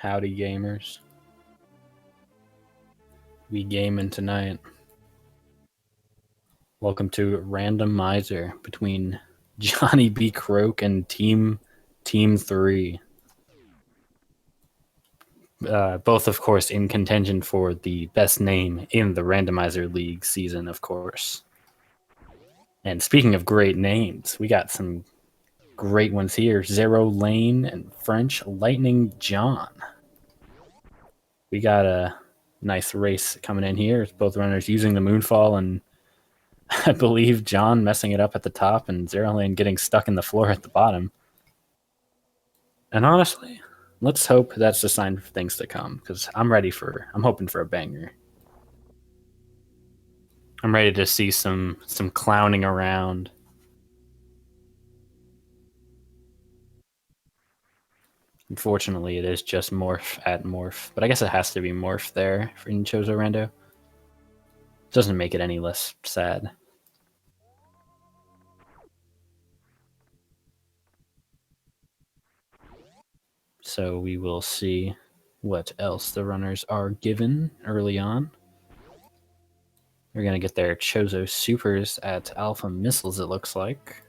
Howdy, gamers. We gaming tonight. Welcome to Randomizer between Johnny B. Croake and Team 3. Both, of course, in contention for the best name in the Randomizer League season, of course. And speaking of great names, we got some great ones here. Zero Lane and French Lightning John. We got a nice race coming in here. Both runners using the Moonfall, and I believe John messing it up at the top and Zero Lane getting stuck in the floor at the bottom. And honestly, let's hope that's a sign of things to come, because I'm hoping for a banger. I'm ready to see some clowning around. Unfortunately, it is just morph at morph, but I guess it has to be morph there in Chozo Rando. Doesn't make it any less sad. So we will see what else the runners are given early on. They're going to get their Chozo Supers at Alpha Missiles, it looks like.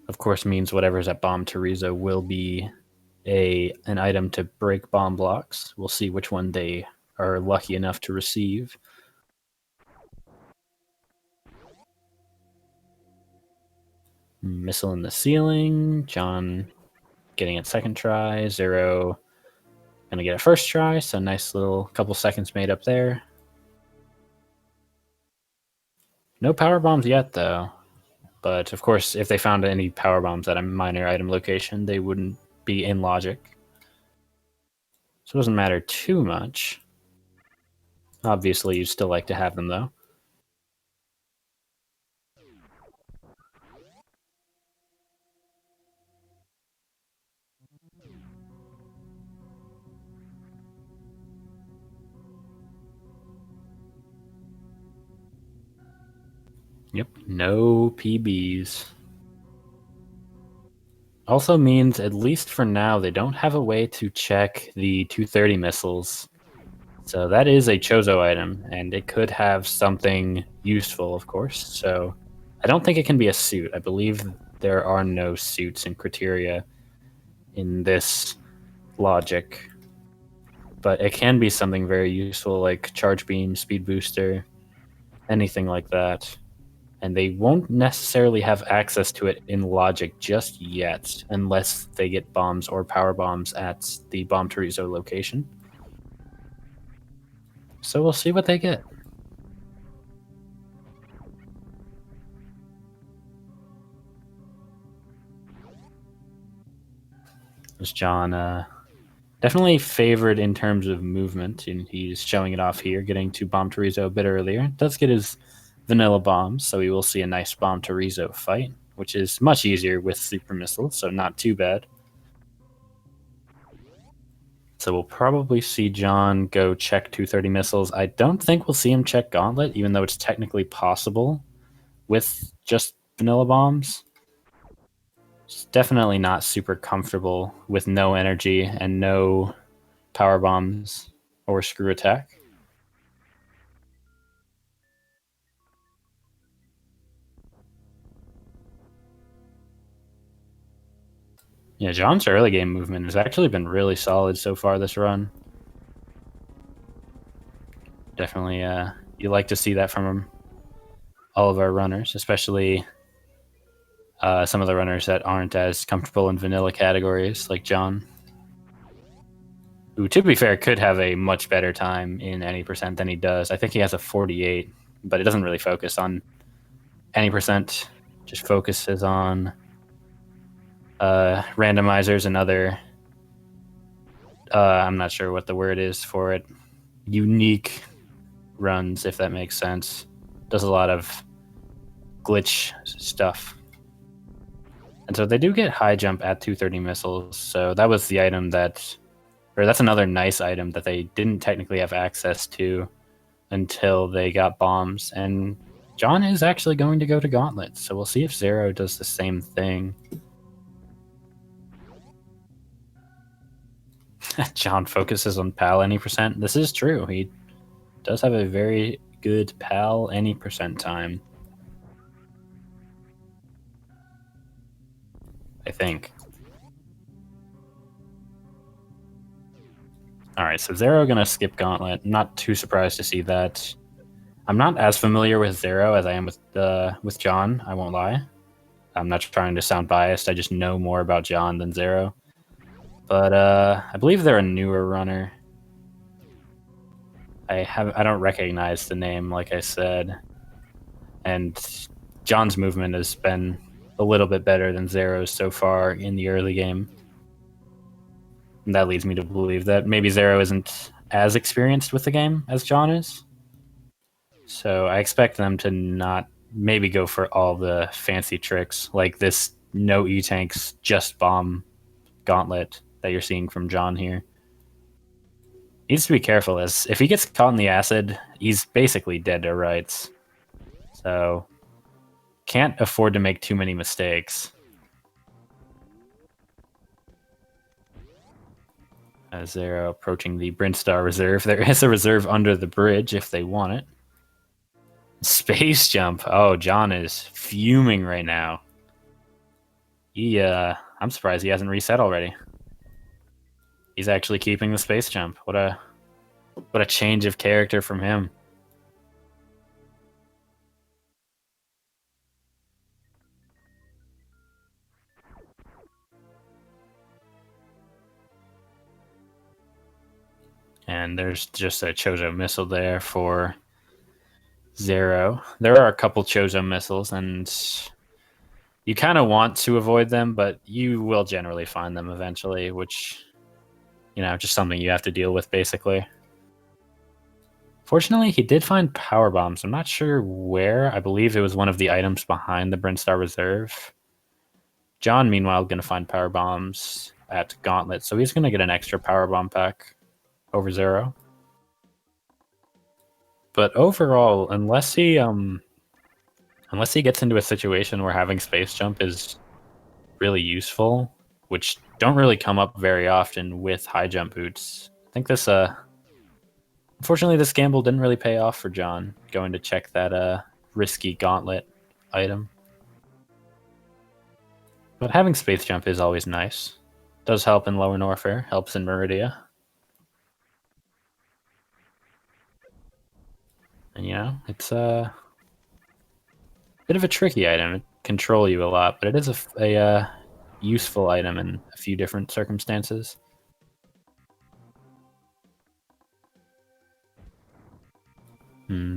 Of course, means whatever's at Bomb Terizo will be an item to break bomb blocks. We'll see which one they are lucky enough to receive. Missile in the ceiling. John getting it second try. Zero gonna get it first try, so nice little couple seconds made up there. No power bombs yet, though. But of course, if they found any power bombs at a minor item location, they wouldn't be in logic. So it doesn't matter too much. Obviously, you'd still like to have them, though. Yep, no PBs. Also means, at least for now, they don't have a way to check the 230 missiles. So that is a Chozo item, and it could have something useful, of course. So I don't think it can be a suit. I believe there are no suits and criteria in this logic. But it can be something very useful, like Charge Beam, Speed Booster, anything like that. And they won't necessarily have access to it in logic just yet, unless they get bombs or power bombs at the Bomb Terizo location. So we'll see what they get. There's John, definitely favored in terms of movement, and he's showing it off here, getting to Bomb Terizo a bit earlier. Does get his vanilla bombs, so we will see a nice Bomb Terizo fight, which is much easier with super missiles, so not too bad. So we'll probably see John go check 230 missiles. I don't think we'll see him check Gauntlet, even though it's technically possible with just vanilla bombs. It's definitely not super comfortable with no energy and no power bombs or screw attack. Yeah, John's early game movement has actually been really solid so far this run. Definitely, you like to see that from all of our runners, especially some of the runners that aren't as comfortable in vanilla categories, like John, who, to be fair, could have a much better time in any percent than he does. I think he has a 48, but it doesn't really focus on any percent, just focuses on randomizers and other, I'm not sure what the word is for it, unique runs, if that makes sense. Does a lot of glitch stuff. And so they do get high jump at 230 missiles, so that was the item that's another nice item that they didn't technically have access to until they got bombs. And John is actually going to go to Gauntlet, so we'll see if Zero does the same thing. John focuses on PAL any percent. This is true. He does have a very good PAL any percent time. I think. Alright, so Zero gonna skip Gauntlet. Not too surprised to see that. I'm not as familiar with Zero as I am with John, I won't lie. I'm not trying to sound biased, I just know more about John than Zero. But I believe they're a newer runner. I don't recognize the name, like I said. And John's movement has been a little bit better than Zero's so far in the early game. And that leads me to believe that maybe Zero isn't as experienced with the game as John is. So I expect them to not maybe go for all the fancy tricks like this no E-tanks, just bomb gauntlet that you're seeing from John here. Needs to be careful, as if he gets caught in the acid, he's basically dead to rights. So can't afford to make too many mistakes. As they're approaching the Brinstar Reserve, there is a reserve under the bridge if they want it. Space jump. Oh, John is fuming right now. I'm surprised he hasn't reset already. He's actually keeping the space jump. What a change of character from him. And there's just a Chozo missile there for Zero. There are a couple Chozo missiles, and you kind of want to avoid them, but you will generally find them eventually, which, just something you have to deal with, basically. Fortunately, he did find power bombs. I'm not sure where. I believe it was one of the items behind the Brinstar Reserve. John, meanwhile, going to find power bombs at Gauntlet, so he's going to get an extra power bomb pack over Zero. But overall, unless he gets into a situation where having space jump is really useful, which don't really come up very often with high jump boots, I think this unfortunately this gamble didn't really pay off for John, going to check that risky Gauntlet item. But having space jump is always nice. Does help in lower Norfair, helps in Meridia. And it's a bit of a tricky item. It control you a lot, but it is a useful item in a few different circumstances.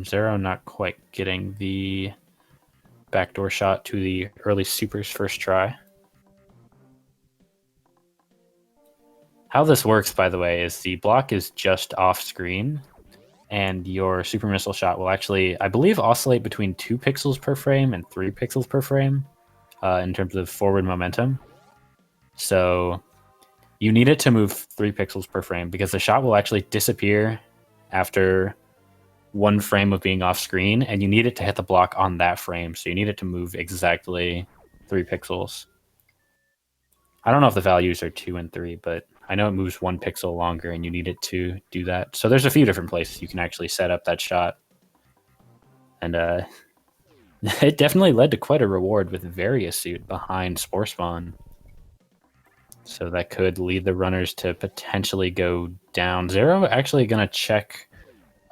Zero not quite getting the backdoor shot to the early supers first try. How this works, by the way, is the block is just off screen, and your super missile shot will actually, I believe, oscillate between 2 pixels per frame and 3 pixels per frame in terms of forward momentum. So you need it to move 3 pixels per frame because the shot will actually disappear after 1 frame of being off screen, and you need it to hit the block on that frame. So you need it to move exactly 3 pixels. I don't know if the values are 2 and 3, but I know it moves 1 pixel longer, and you need it to do that. So there's a few different places you can actually set up that shot. And it definitely led to quite a reward with Various Suit behind Spore Spawn. So that could lead the runners to potentially go down. Zero actually going to check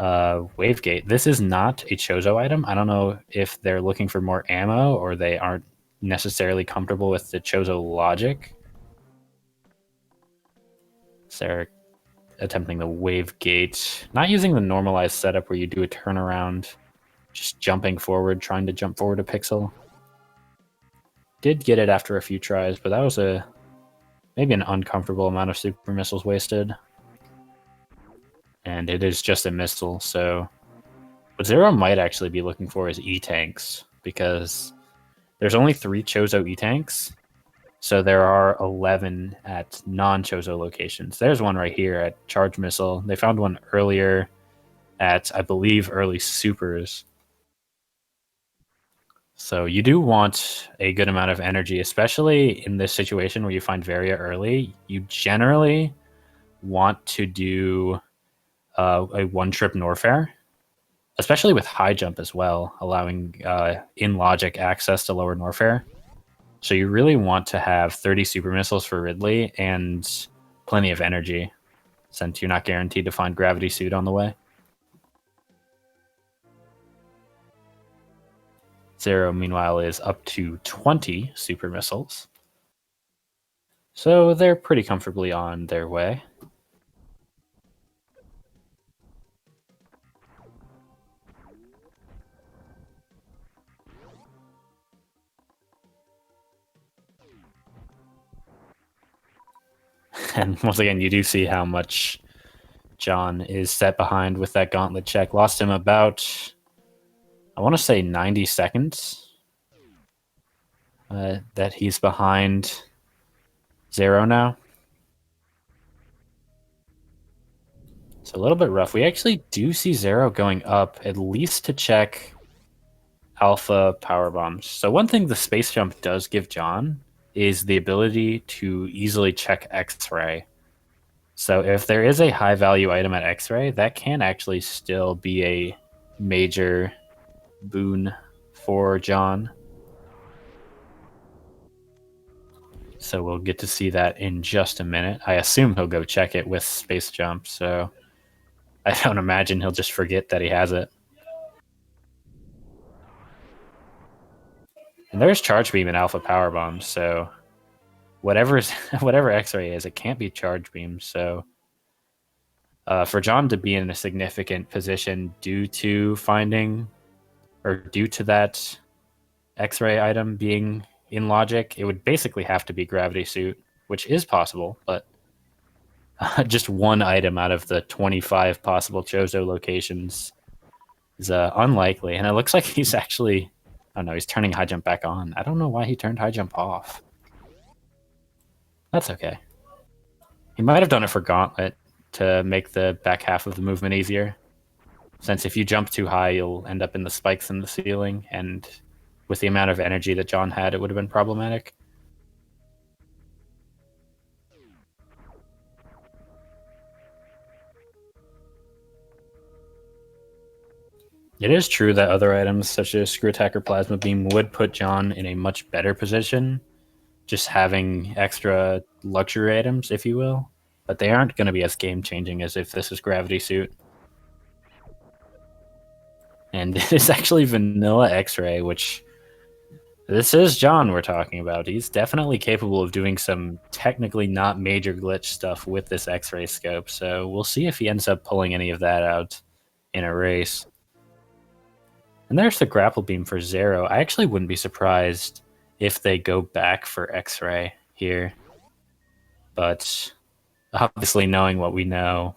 Wavegate. This is not a Chozo item. I don't know if they're looking for more ammo or they aren't necessarily comfortable with the Chozo logic. So they're attempting the Wavegate. Not using the normalized setup where you do a turnaround, just jumping forward, trying to jump forward a pixel. Did get it after a few tries, but that was maybe an uncomfortable amount of super missiles wasted. And it is just a missile, so what Zero might actually be looking for is E-tanks, because there's only 3 Chozo E-tanks, so there are 11 at non-Chozo locations. There's one right here at Charge Missile. They found one earlier at, I believe, early supers. So you do want a good amount of energy, especially in this situation where you find Varia early. You generally want to do a one-trip Norfair, especially with high jump as well, allowing in logic access to lower Norfair. So you really want to have 30 super missiles for Ridley and plenty of energy, since you're not guaranteed to find gravity suit on the way. Zero, meanwhile, is up to 20 super missiles. So they're pretty comfortably on their way. And once again, you do see how much John is set behind with that gauntlet check. Lost him about, I want to say 90 seconds that he's behind Zero now. So a little bit rough. We actually do see Zero going up, at least to check alpha power bombs. So one thing the space jump does give John is the ability to easily check X-ray. So if there is a high value item at X-ray, that can actually still be a major boon for John. So we'll get to see that in just a minute. I assume he'll go check it with space jump, so I don't imagine he'll just forget that he has it. And there's charge beam and alpha power bombs, so whatever X-ray is, it can't be charge beam. So for John to be in a significant position due to finding, or due to that X-ray item being in logic, it would basically have to be gravity suit, which is possible, but just one item out of the 25 possible Chozo locations is unlikely. And it looks like he's actually, I don't know, he's turning high jump back on. I don't know why he turned high jump off. That's okay. He might have done it for Gauntlet to make the back half of the movement easier, since if you jump too high, you'll end up in the spikes in the ceiling, and with the amount of energy that John had, it would have been problematic. It is true that other items such as Screw Attack or Plasma Beam would put John in a much better position, just having extra luxury items, if you will, but they aren't going to be as game-changing as if this is Gravity Suit. And it is actually Vanilla X-Ray, which this is John we're talking about. He's definitely capable of doing some technically not major glitch stuff with this X-Ray scope, so we'll see if he ends up pulling any of that out in a race. And there's the grapple beam for Zero. I actually wouldn't be surprised if they go back for X-Ray here. But obviously knowing what we know,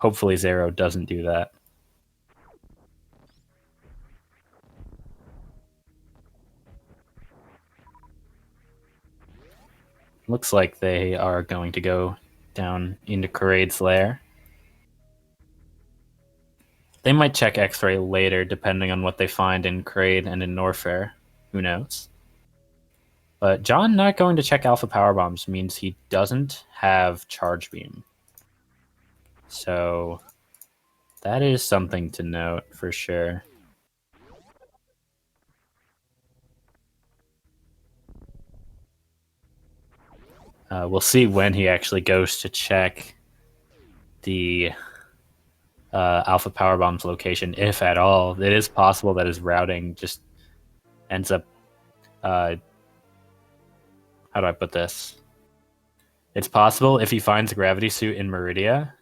hopefully Zero doesn't do that. Looks like they are going to go down into Crade's lair. They might check X-Ray later, depending on what they find in Crade and in Norfair. Who knows? But John not going to check Alpha Power Bombs means he doesn't have Charge Beam. So that is something to note for sure. We'll see when he actually goes to check the Alpha Power Bomb's location, if at all. It is possible that his routing just ends up. How do I put this? It's possible if he finds a gravity suit in Meridia,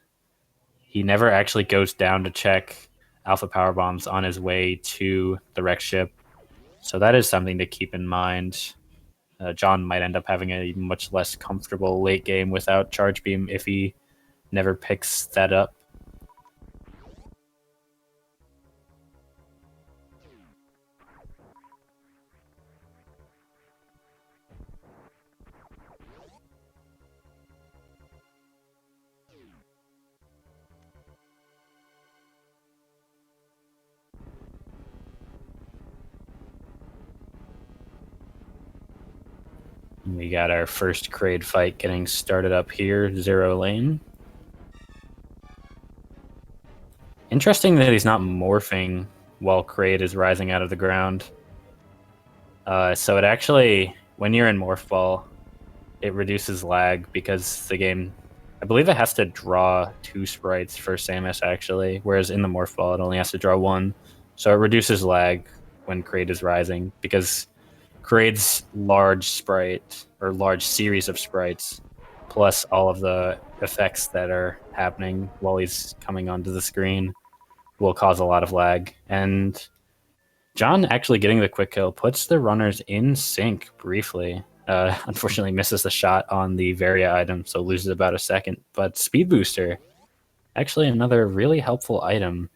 he never actually goes down to check Alpha Power Bombs on his way to the wreck ship. So that is something to keep in mind. John might end up having a much less comfortable late game without Charge Beam if he never picks that up. We got our first Crade fight getting started up here, Zero Lane. Interesting that he's not morphing while Kraid is rising out of the ground. So it actually, when you're in Morph Ball, it reduces lag because the game, I believe it has to draw 2 sprites for Samus actually, whereas in the Morph Ball it only has to draw 1. So it reduces lag when Kraid is rising because Kraid's large sprite or large series of sprites plus all of the effects that are happening while he's coming onto the screen will cause a lot of lag. And John actually getting the quick kill puts the runners in sync briefly. Unfortunately, misses the shot on the Varia item, so loses about a second. But Speed Booster, actually another really helpful item.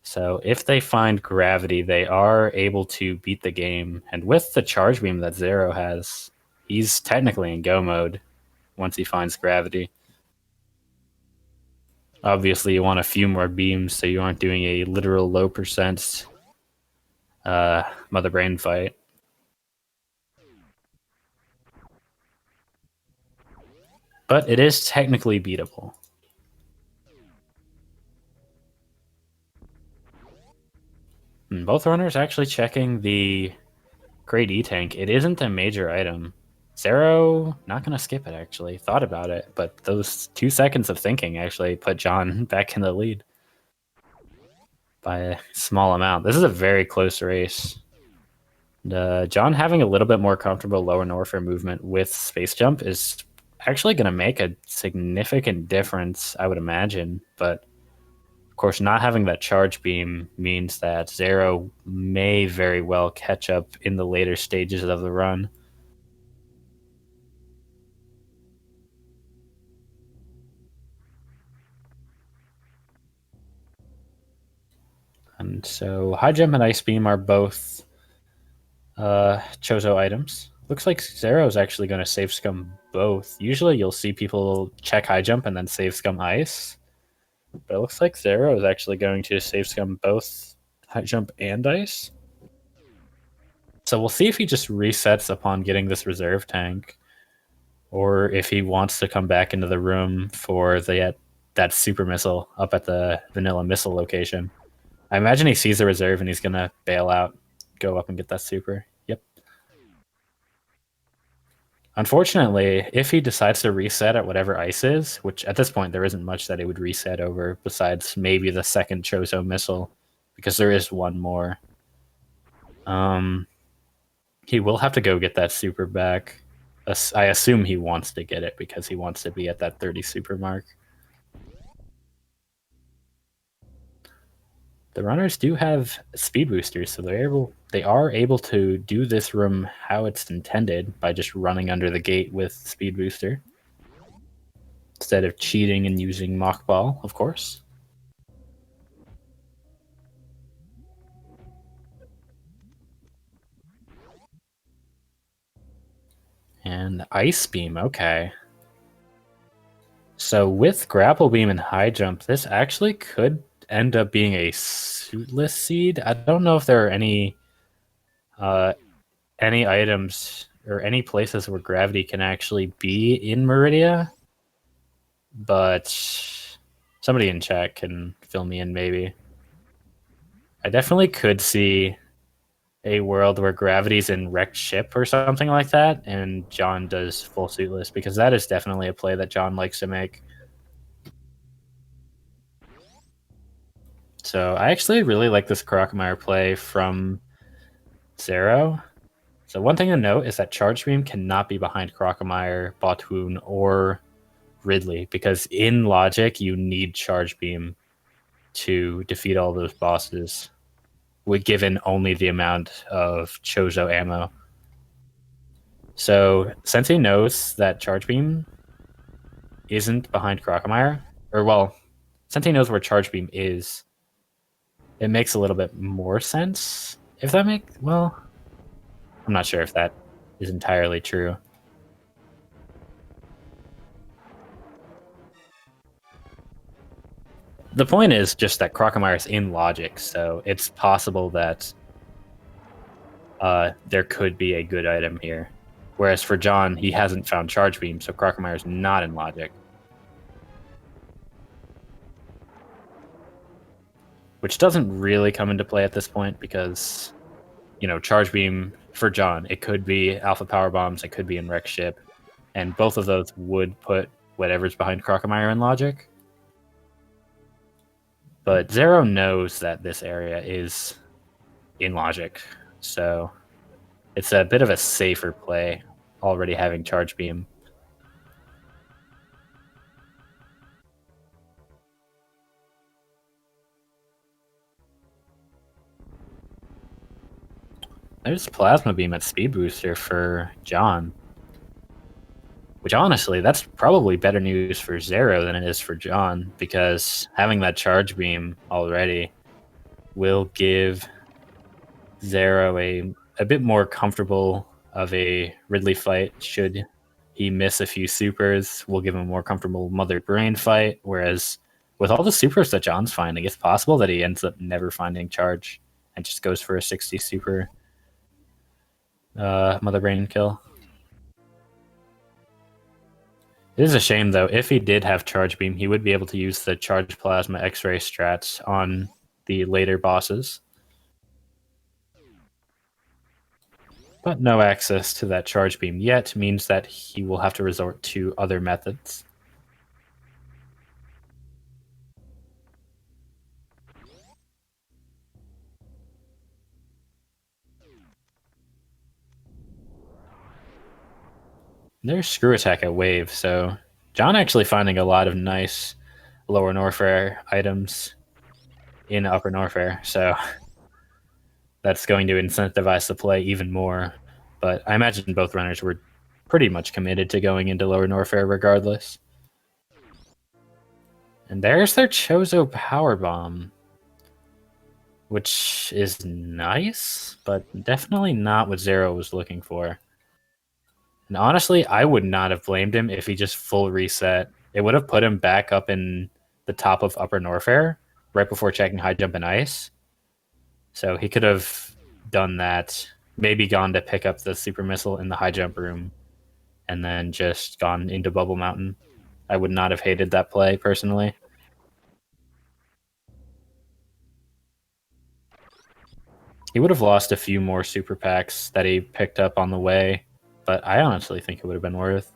So if they find Gravity, they are able to beat the game. And with the Charge Beam that Zero has, he's technically in Go mode once he finds Gravity. Obviously, you want a few more beams so you aren't doing a literal low percent Mother Brain fight. But it is technically beatable. And both runners actually checking the Great E-Tank. It isn't a major item. Zero, not going to skip it, actually. Thought about it, but those 2 seconds of thinking actually put John back in the lead by a small amount. This is a very close race. John having a little bit more comfortable lower Norther movement with Space Jump is actually going to make a significant difference, I would imagine. But, of course, not having that Charge Beam means that Zero may very well catch up in the later stages of the run. And so High Jump and Ice Beam are both Chozo items. Looks like Zero is actually going to save scum both. Usually you'll see people check High Jump and then save scum Ice. But it looks like Zero is actually going to save scum both High Jump and Ice. So we'll see if he just resets upon getting this reserve tank, or if he wants to come back into the room for that super missile up at the vanilla missile location. I imagine he sees the reserve and he's going to bail out, go up and get that super. Yep. Unfortunately, if he decides to reset at whatever ice is, which at this point there isn't much that it would reset over besides maybe the second Chozo missile, because there is one more. He will have to go get that super back. I assume he wants to get it because he wants to be at that 30 super mark. The runners do have speed boosters, so they are able to do this room how it's intended by just running under the gate with speed booster instead of cheating and using mock ball, of course. And ice beam, okay. So with grapple beam and high jump, this actually could end up being a suitless seed. I don't know if there are any items or any places where gravity can actually be in Meridia, but somebody in chat can fill me in maybe. I definitely could see a world where gravity's in wrecked ship or something like that, and John does full suitless, because that is definitely a play that John likes to make. So I actually really like this Croque play from Zero. So one thing to note is that Charge Beam cannot be behind Croque, Botwoon, or Ridley, because in logic you need Charge Beam to defeat all those bosses, given only the amount of Chozo ammo. So since he knows that Charge Beam isn't behind Croque, or well, since he knows where Charge Beam is, it makes a little bit more sense. If that makes, well, I'm not sure if that is entirely true. The point is just that Croque is in logic, so it's possible that there could be a good item here. Whereas for John, he hasn't found Charge Beam, so Croque is not in logic. which doesn't really come into play at this point because, Charge Beam for John, it could be Alpha Power Bombs, it could be in Wreck Ship, and both of those would put whatever's behind Crocomire in logic. But Zero knows that this area is in logic, so it's a bit of a safer play already having Charge Beam. There's Plasma Beam at Speed Booster for John. Which honestly, that's probably better news for Zero than it is for John, because having that Charge Beam already will give Zero a bit more comfortable of a Ridley fight. Should he miss a few supers, we'll give him a more comfortable Mother Brain fight, whereas with all the supers that John's finding, it's possible that he ends up never finding Charge and just goes for a 60 super Mother Brain kill. It is a shame, though. If he did have Charge Beam, he would be able to use the Charge Plasma X-Ray strats on the later bosses. But no access to that Charge Beam yet means that he will have to resort to other methods. There's Screw Attack at Wave, so John actually finding a lot of nice Lower Norfair items in Upper Norfair, so that's going to incentivize the play even more. But I imagine both runners were pretty much committed to going into Lower Norfair regardless. And there's their Chozo Power Bomb, which is nice, but definitely not what Zero was looking for. And honestly, I would not have blamed him if he just full reset. It would have put him back up in the top of Upper Norfair right before checking High Jump and Ice. So he could have done that, maybe gone to pick up the Super Missile in the High Jump room, and then just gone into Bubble Mountain. I would not have hated that play, personally. He would have lost a few more super packs that he picked up on the way, but I honestly think it would have been worth.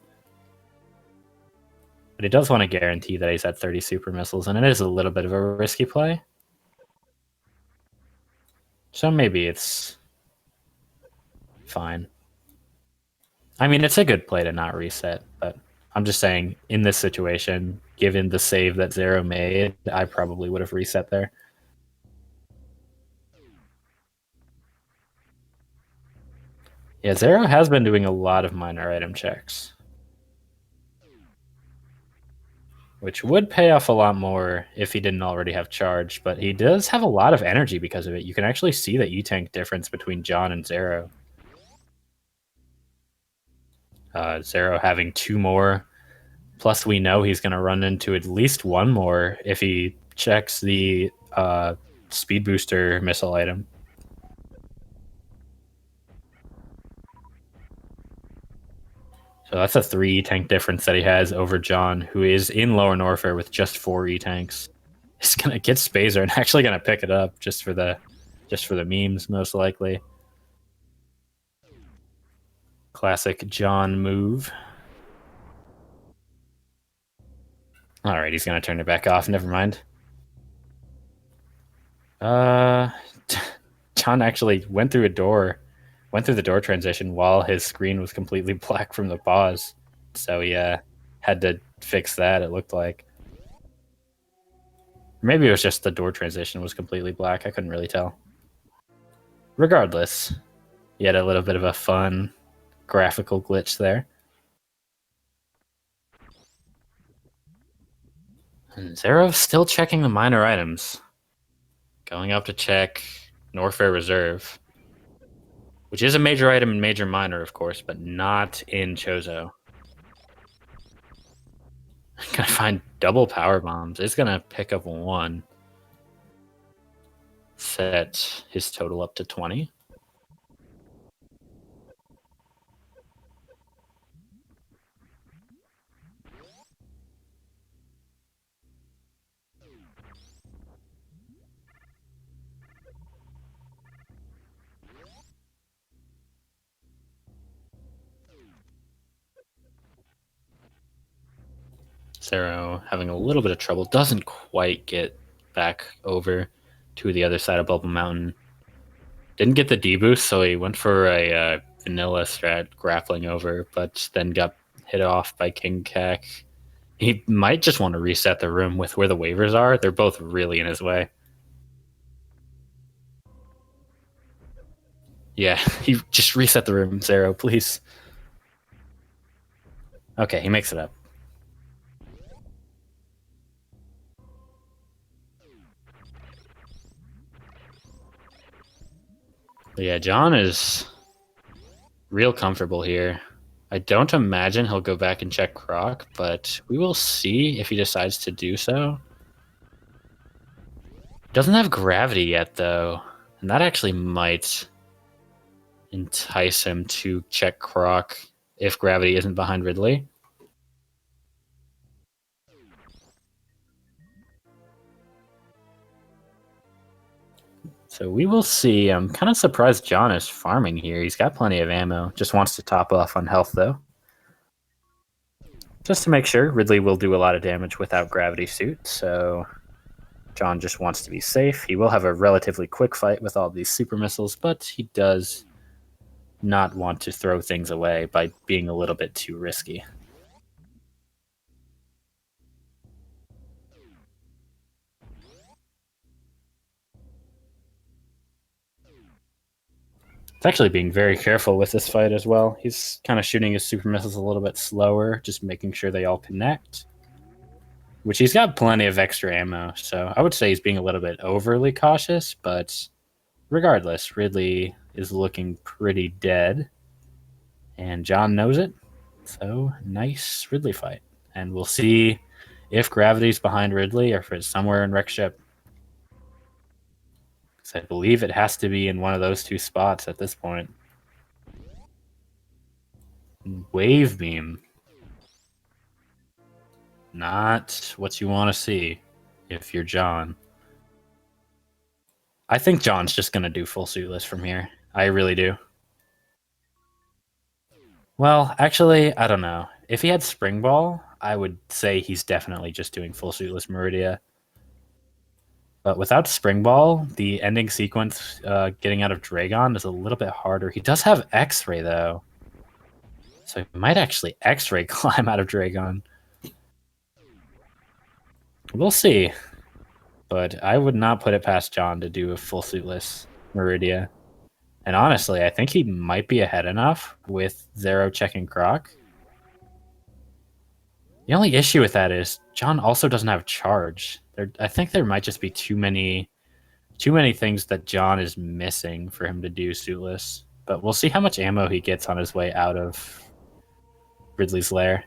But he does want to guarantee that he's at 30 super missiles, and it is a little bit of a risky play. So maybe it's fine. I mean, it's a good play to not reset, but I'm just saying, in this situation, given the save that Zero made, I probably would have reset there. Yeah, Zero has been doing a lot of minor item checks, which would pay off a lot more if he didn't already have charge, but he does have a lot of energy because of it. You can actually see the E-Tank difference between John and Zero. Zero having 2 more, plus we know he's going to run into at least 1 more if he checks the speed booster missile item. So that's a 3 E-Tank difference that he has over John, who is in Lower Norfair with just 4 E-Tanks. He's gonna get Spazer and actually gonna pick it up just for the memes, most likely. Classic John move. All right, he's gonna turn it back off. Never mind. John actually went through the door transition while his screen was completely black from the pause. So he had to fix that, it looked like. Maybe it was just the door transition was completely black. I couldn't really tell. Regardless, he had a little bit of a fun graphical glitch there. And Zero's still checking the minor items. Going up to check Norfair Reserve, which is a major item in Major Minor, of course, but not in Chozo. Gonna find double power bombs. It's gonna pick up 1. Set his total up to 20. Zero having a little bit of trouble. Doesn't quite get back over to the other side of Bubble Mountain. Didn't get the deboost, so he went for a vanilla strat, grappling over, but then got hit off by King Kak. He might just want to reset the room with where the waivers are. They're both really in his way. Yeah, he just reset the room, Zero, please. Okay, he makes it up. But yeah, John is real comfortable here. I don't imagine he'll go back and check Croc, but we will see if he decides to do so. Doesn't have gravity yet, though, and that actually might entice him to check Croc if gravity isn't behind Ridley. So we will see. I'm kind of surprised John is farming here. He's got plenty of ammo. Just wants to top off on health, though. Just to make sure, Ridley will do a lot of damage without gravity suit, so John just wants to be safe. He will have a relatively quick fight with all these super missiles, but he does not want to throw things away by being a little bit too risky. It's actually being very careful with this fight as well. He's kind of shooting his super missiles a little bit slower, just making sure they all connect. Which he's got plenty of extra ammo, so I would say he's being a little bit overly cautious, but regardless, Ridley is looking pretty dead. And John knows it. So nice Ridley fight. And we'll see if gravity's behind Ridley or if it's somewhere in Wreck Ship. Because I believe it has to be in one of those two spots at this point. Wave beam. Not what you want to see if you're John. I think John's just going to do full suitless from here. I really do. Well, actually, I don't know. If he had Spring Ball, I would say he's definitely just doing full suitless Meridia. But without Spring Ball, the ending sequence getting out of Dragon is a little bit harder. He does have X-Ray, though. So he might actually X-Ray climb out of Dragon. We'll see. But I would not put it past John to do a full suitless Meridia. And honestly, I think he might be ahead enough with Zero checking Croc. The only issue with that is John also doesn't have charge. I think there might just be too many things that John is missing for him to do suitless. But we'll see how much ammo he gets on his way out of Ridley's lair.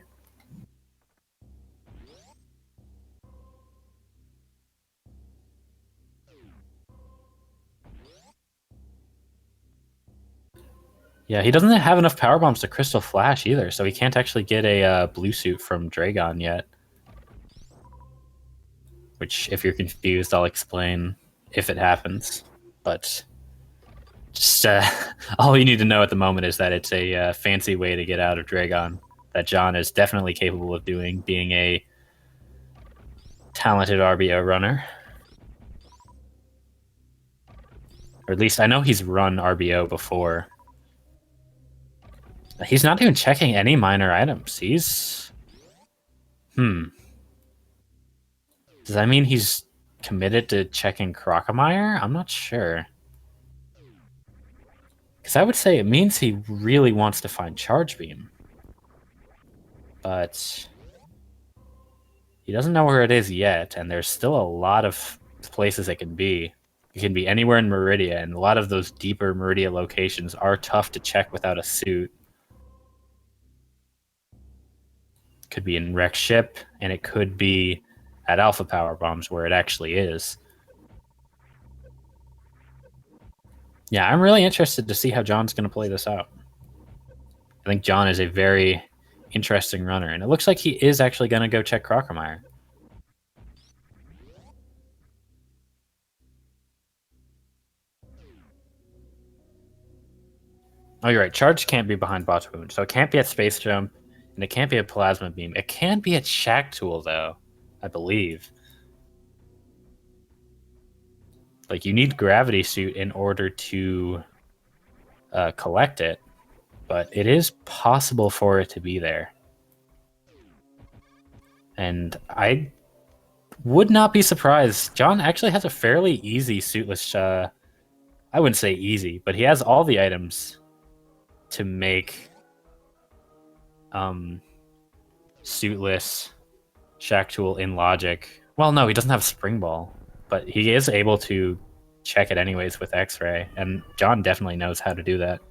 Yeah, he doesn't have enough power bombs to Crystal Flash either, so he can't actually get a blue suit from Dragon yet. Which, if you're confused, I'll explain if it happens. But just all you need to know at the moment is that it's a fancy way to get out of Dragon that John is definitely capable of doing, being a talented RBO runner. Or at least I know he's run RBO before. He's not even checking any minor items. He's... Does that mean he's committed to checking Crocomire? I'm not sure. Because I would say it means he really wants to find Charge Beam. But he doesn't know where it is yet, and there's still a lot of places it can be. It can be anywhere in Meridia, and a lot of those deeper Meridia locations are tough to check without a suit. Could be in Wreck Ship, and it could be at Alpha Power Bombs where it actually is. Yeah, I'm really interested to see how John's going to play this out. I think John is a very interesting runner, and it looks like he is actually going to go check Crocomire. Oh, you're right. Charge can't be behind Bot's Wound, so it can't be at Space Jump. And it can't be a plasma beam. It can be a shack tool, though, I believe. Like, you need gravity suit in order to collect it, but it is possible for it to be there. And I would not be surprised. John actually has a fairly easy suitless. I wouldn't say easy, but he has all the items to make suitless shack tool in logic. Well, no, he doesn't have spring ball, but he is able to check it anyways with X-ray, and John definitely knows how to do that.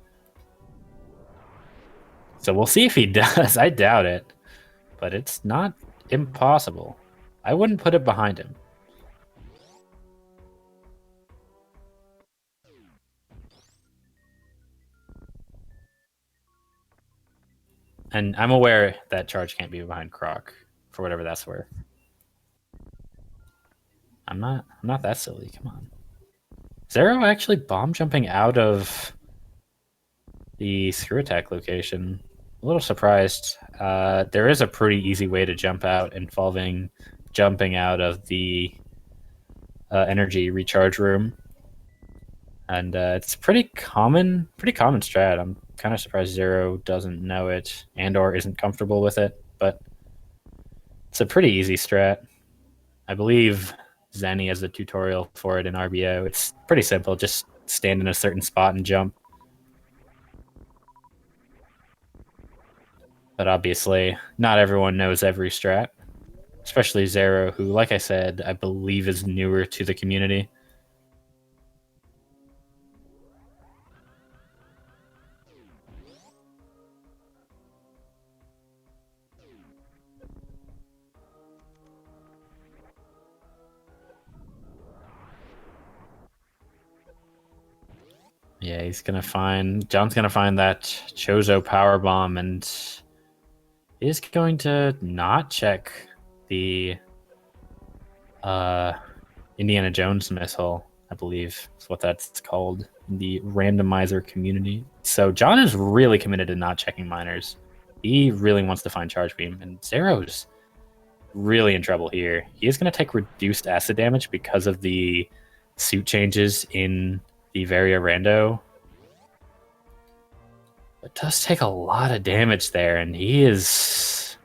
So we'll see if he does. I doubt it, but it's not impossible. I wouldn't put it behind him. And I'm aware that charge can't be behind Croque, for whatever that's worth. I'm not that silly. Come on. Zero actually bomb jumping out of the screw attack location. A little surprised. There is a pretty easy way to jump out involving jumping out of the energy recharge room, and it's pretty common strat. I'm kind of surprised Zero doesn't know it and or isn't comfortable with it, but it's a pretty easy strat. I believe Zenny has the tutorial for it in RBO. It's pretty simple. Just stand in a certain spot and jump. But obviously, not everyone knows every strat, especially Zero, who, like I said, I believe is newer to the community. Yeah, John's gonna find that Chozo power bomb and is going to not check the Indiana Jones missile, I believe is what that's called in the randomizer community. So John is really committed to not checking miners. He really wants to find charge beam, and Zero's really in trouble here. He is going to take reduced acid damage because of the suit changes in the Varia Rando. It does take a lot of damage there, and he does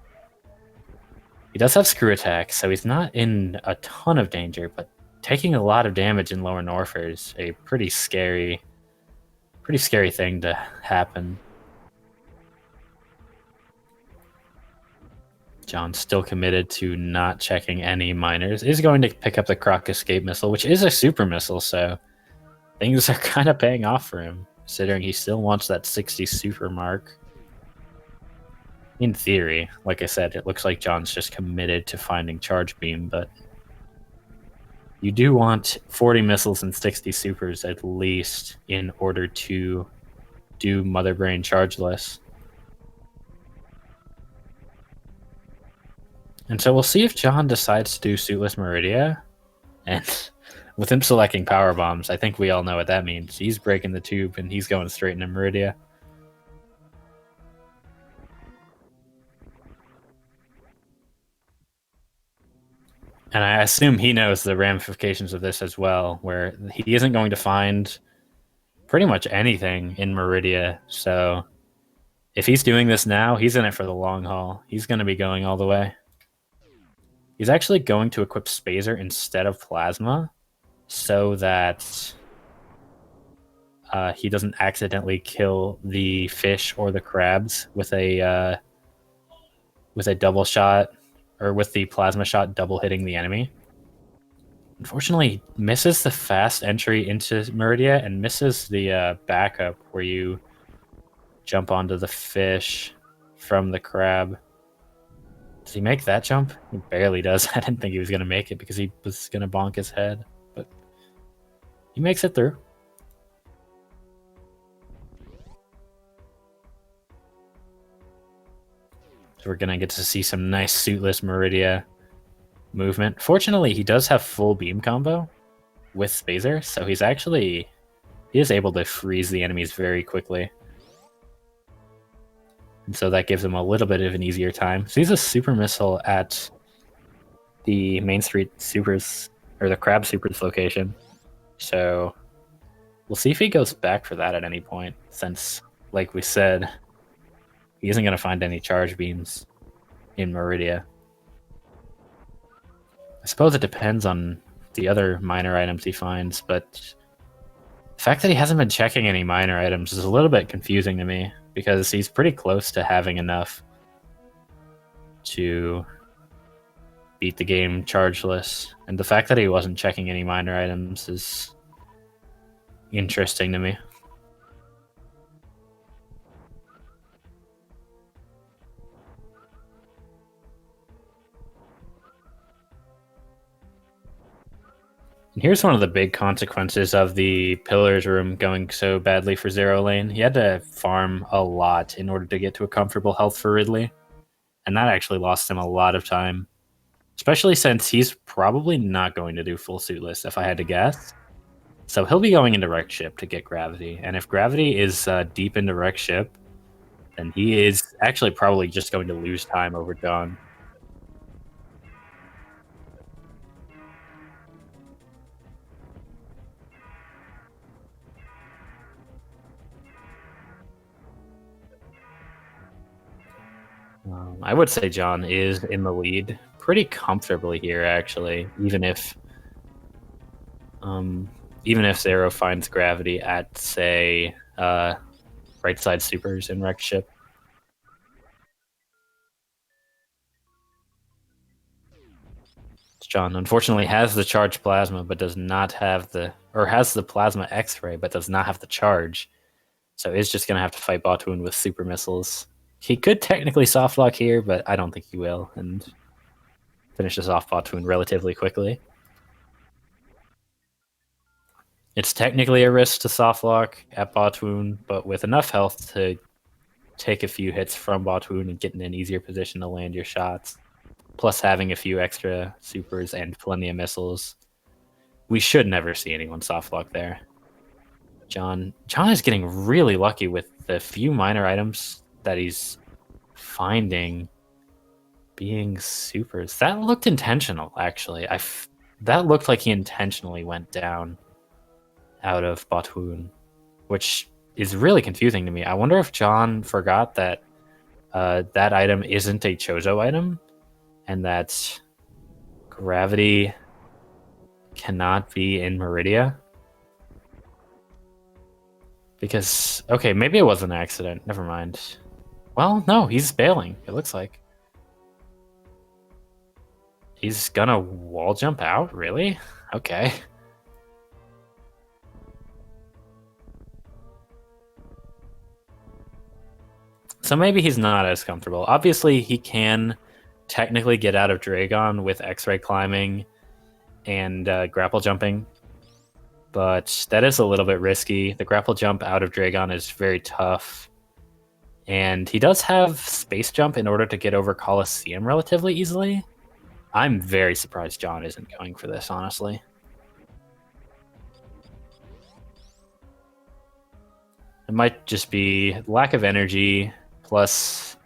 have screw attack, so he's not in a ton of danger, but taking a lot of damage in lower Norfer is a pretty scary thing to happen. John's still committed to not checking any miners. Is going to pick up the Croque escape missile, which is a super missile, so things are kind of paying off for him, considering he still wants that 60 super mark. In theory, like I said, it looks like John's just committed to finding charge beam, but you do want 40 missiles and 60 supers at least in order to do Mother Brain chargeless. And so we'll see if John decides to do suitless meridia. And with him selecting power bombs, I think we all know what that means. He's breaking the tube and he's going straight into meridia. And I assume he knows the ramifications of this as well, where he isn't going to find pretty much anything in meridia. So if he's doing this now, he's in it for the long haul. He's going to be going all the way. He's actually going to equip Spazer instead of Plasma so that he doesn't accidentally kill the fish or the crabs with a double shot, or with the plasma shot double hitting the enemy. Unfortunately, he misses the fast entry into Meridia and misses the backup where you jump onto the fish from the crab. Does he make that jump? He barely does. I didn't think he was going to make it because he was going to bonk his head, but he makes it through. So we're going to get to see some nice suitless Meridia movement. Fortunately, he does have full beam combo with Spazer, so he is able to freeze the enemies very quickly. And so that gives him a little bit of an easier time. So he's a super missile at the Main Street Supers, or the Crab Supers location. So we'll see if he goes back for that at any point, since, like we said, he isn't going to find any charge beams in Meridia. I suppose it depends on the other minor items he finds, but the fact that he hasn't been checking any minor items is a little bit confusing to me, because he's pretty close to having enough to beat the game chargeless. And the fact that he wasn't checking any minor items is interesting to me. And here's one of the big consequences of the Pillars room going so badly for Zero Lane. He had to farm a lot in order to get to a comfortable health for Ridley, and that actually lost him a lot of time. Especially since he's probably not going to do full suitless, if I had to guess. So he'll be going into Wreck Ship to get Gravity, and if Gravity is deep into Wreck Ship, then he is actually probably just going to lose time over Dawn. I would say John is in the lead pretty comfortably here, actually, even if Zero finds Gravity at, say, right side supers in Wreck Ship. John unfortunately has the charge plasma, but does not have has the plasma X-ray, but does not have the charge. So is just going to have to fight Botwoon with super missiles. He could technically soft lock here, but I don't think he will, and finishes off Botwoon relatively quickly. It's technically a risk to soft lock at Botwoon, but with enough health to take a few hits from Botwoon and get in an easier position to land your shots, plus having a few extra supers and plenty of missiles, we should never see anyone soft lock there. John is getting really lucky with the few minor items that he's finding being supers. That looked intentional, actually. That looked like he intentionally went down out of Botwoon, which is really confusing to me. I wonder if John forgot that that item isn't a Chozo item, and that Gravity cannot be in Meridia. Because, okay, maybe it was an accident. Never mind. Well, no, he's bailing, it looks like. He's gonna wall jump out? Really? Okay. So maybe he's not as comfortable. Obviously, he can technically get out of Dragon with X-ray climbing and grapple jumping, but that is a little bit risky. The grapple jump out of Dragon is very tough, and he does have space jump in order to get over Coliseum relatively easily. I'm very surprised John isn't going for this, honestly. It might just be lack of energy, plus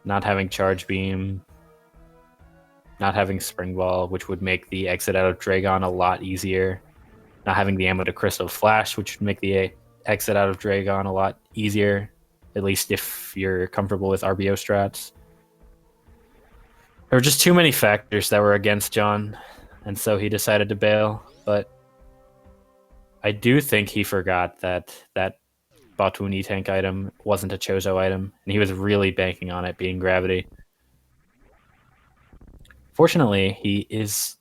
not having Charge Beam, not having Spring Ball, which would make the exit out of Dragon a lot easier. Not having the ammo to Crystal Flash, which would make the exit out of Dragon a lot easier, at least if you're comfortable with RBO strats. There were just too many factors that were against John, and so he decided to bail. But I do think he forgot that Botwoon E-Tank item wasn't a Chozo item, and he was really banking on it being Gravity. Fortunately, he is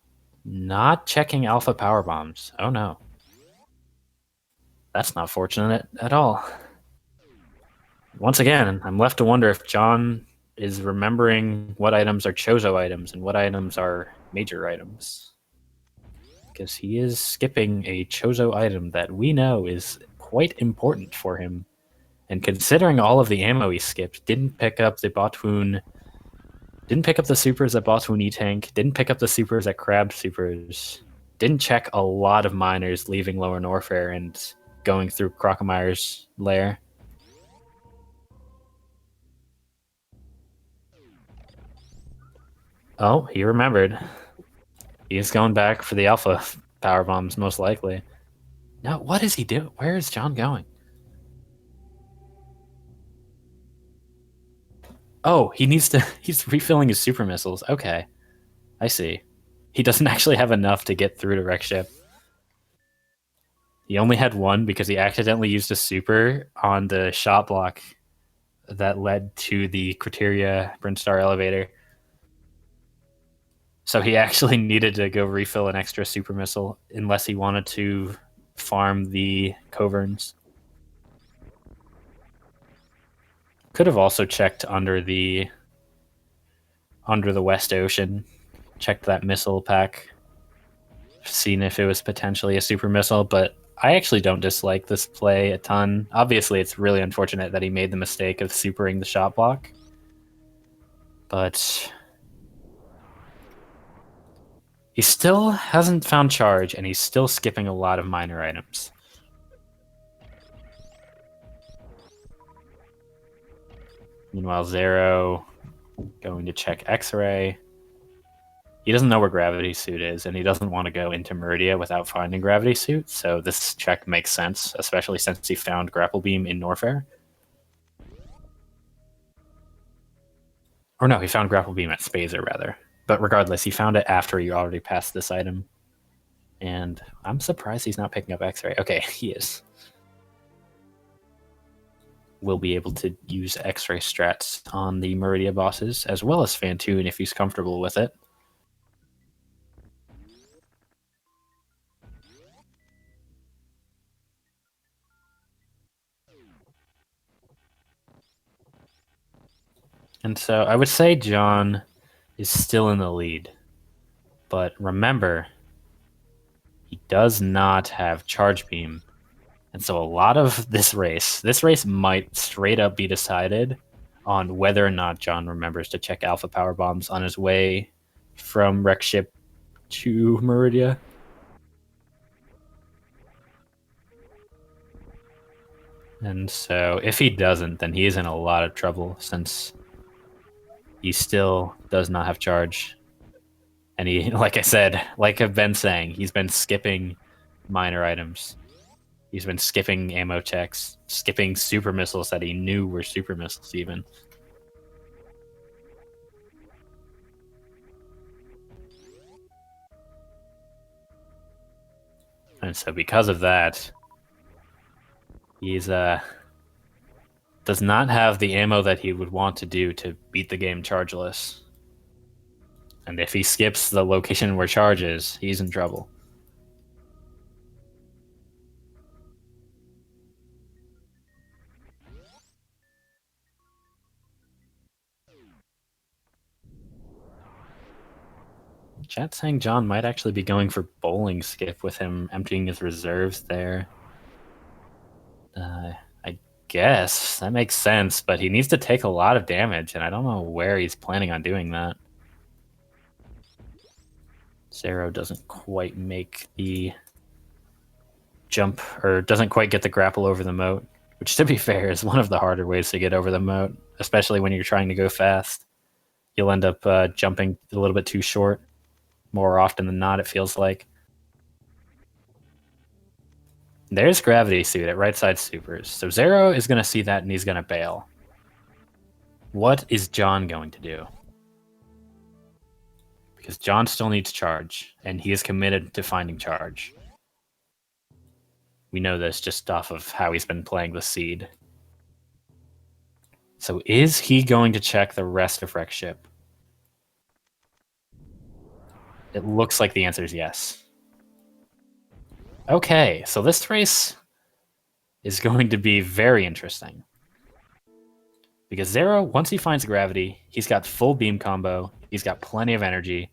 not checking Alpha Power Bombs. Oh no. That's not fortunate at all. Once again, I'm left to wonder if John is remembering what items are Chozo items and what items are major items. Because he is skipping a Chozo item that we know is quite important for him. And considering all of the ammo he skipped, didn't pick up the supers at Botwoon E-Tank, didn't pick up the supers at Crab Supers, didn't check a lot of miners leaving Lower Norfair and going through Crocomyre's lair. Oh, he remembered. He's going back for the alpha power bombs, most likely. No, what is he doing? Where is John going? Oh, he needs to. He's refilling his super missiles. Okay, I see. He doesn't actually have enough to get through to wreck ship. He only had one because he accidentally used a super on the shot block that led to the Criteria Brinstar elevator. So he actually needed to go refill an extra super missile unless he wanted to farm the Coverns. Could have also checked under the West Ocean, checked that missile pack, seen if it was potentially a super missile, but I actually don't dislike this play a ton. Obviously, it's really unfortunate that he made the mistake of supering the shot block, but he still hasn't found charge, and he's still skipping a lot of minor items. Meanwhile, Zero going to check X-ray. He doesn't know where Gravity Suit is, and he doesn't want to go into Meridia without finding Gravity Suit, so this check makes sense, especially since he found Grapple Beam in Norfair. Or no, he found Grapple Beam at Spazer, rather. But regardless, he found it after he already passed this item. And I'm surprised he's not picking up X-Ray. Okay, he is. We'll be able to use X-Ray strats on the Meridia bosses, as well as Fantoon if he's comfortable with it. And so I would say John is still in the lead. But remember, he does not have Charge Beam. And so a lot of this race might straight up be decided on whether or not John remembers to check Alpha Power Bombs on his way from Wreck Ship to Meridia. And so if he doesn't, then he is in a lot of trouble since he still does not have charge. And he, like I said, like I've been saying, he's been skipping minor items. He's been skipping ammo checks, skipping super missiles that he knew were super missiles even. And so because of that, he's does not have the ammo that he would want to do to beat the game chargeless. And if he skips the location where charge is, he's in trouble. Chat saying John might actually be going for bowling skip with him emptying his reserves there. I guess that makes sense, but he needs to take a lot of damage, and I don't know where he's planning on doing that. Zero doesn't quite make the jump, or doesn't quite get the grapple over the moat, which, to be fair, is one of the harder ways to get over the moat, especially when you're trying to go fast. You'll end up jumping a little bit too short more often than not, it feels like. There's Gravity Suit at right side supers. So Zero is going to see that and he's going to bail. What is John going to do? Because John still needs charge, and he is committed to finding charge. We know this just off of how he's been playing the Seed. So is he going to check the rest of Wreck Ship? It looks like the answer is yes. Okay, so this race is going to be very interesting. Because Zero, once he finds Gravity, he's got full beam combo, he's got plenty of energy.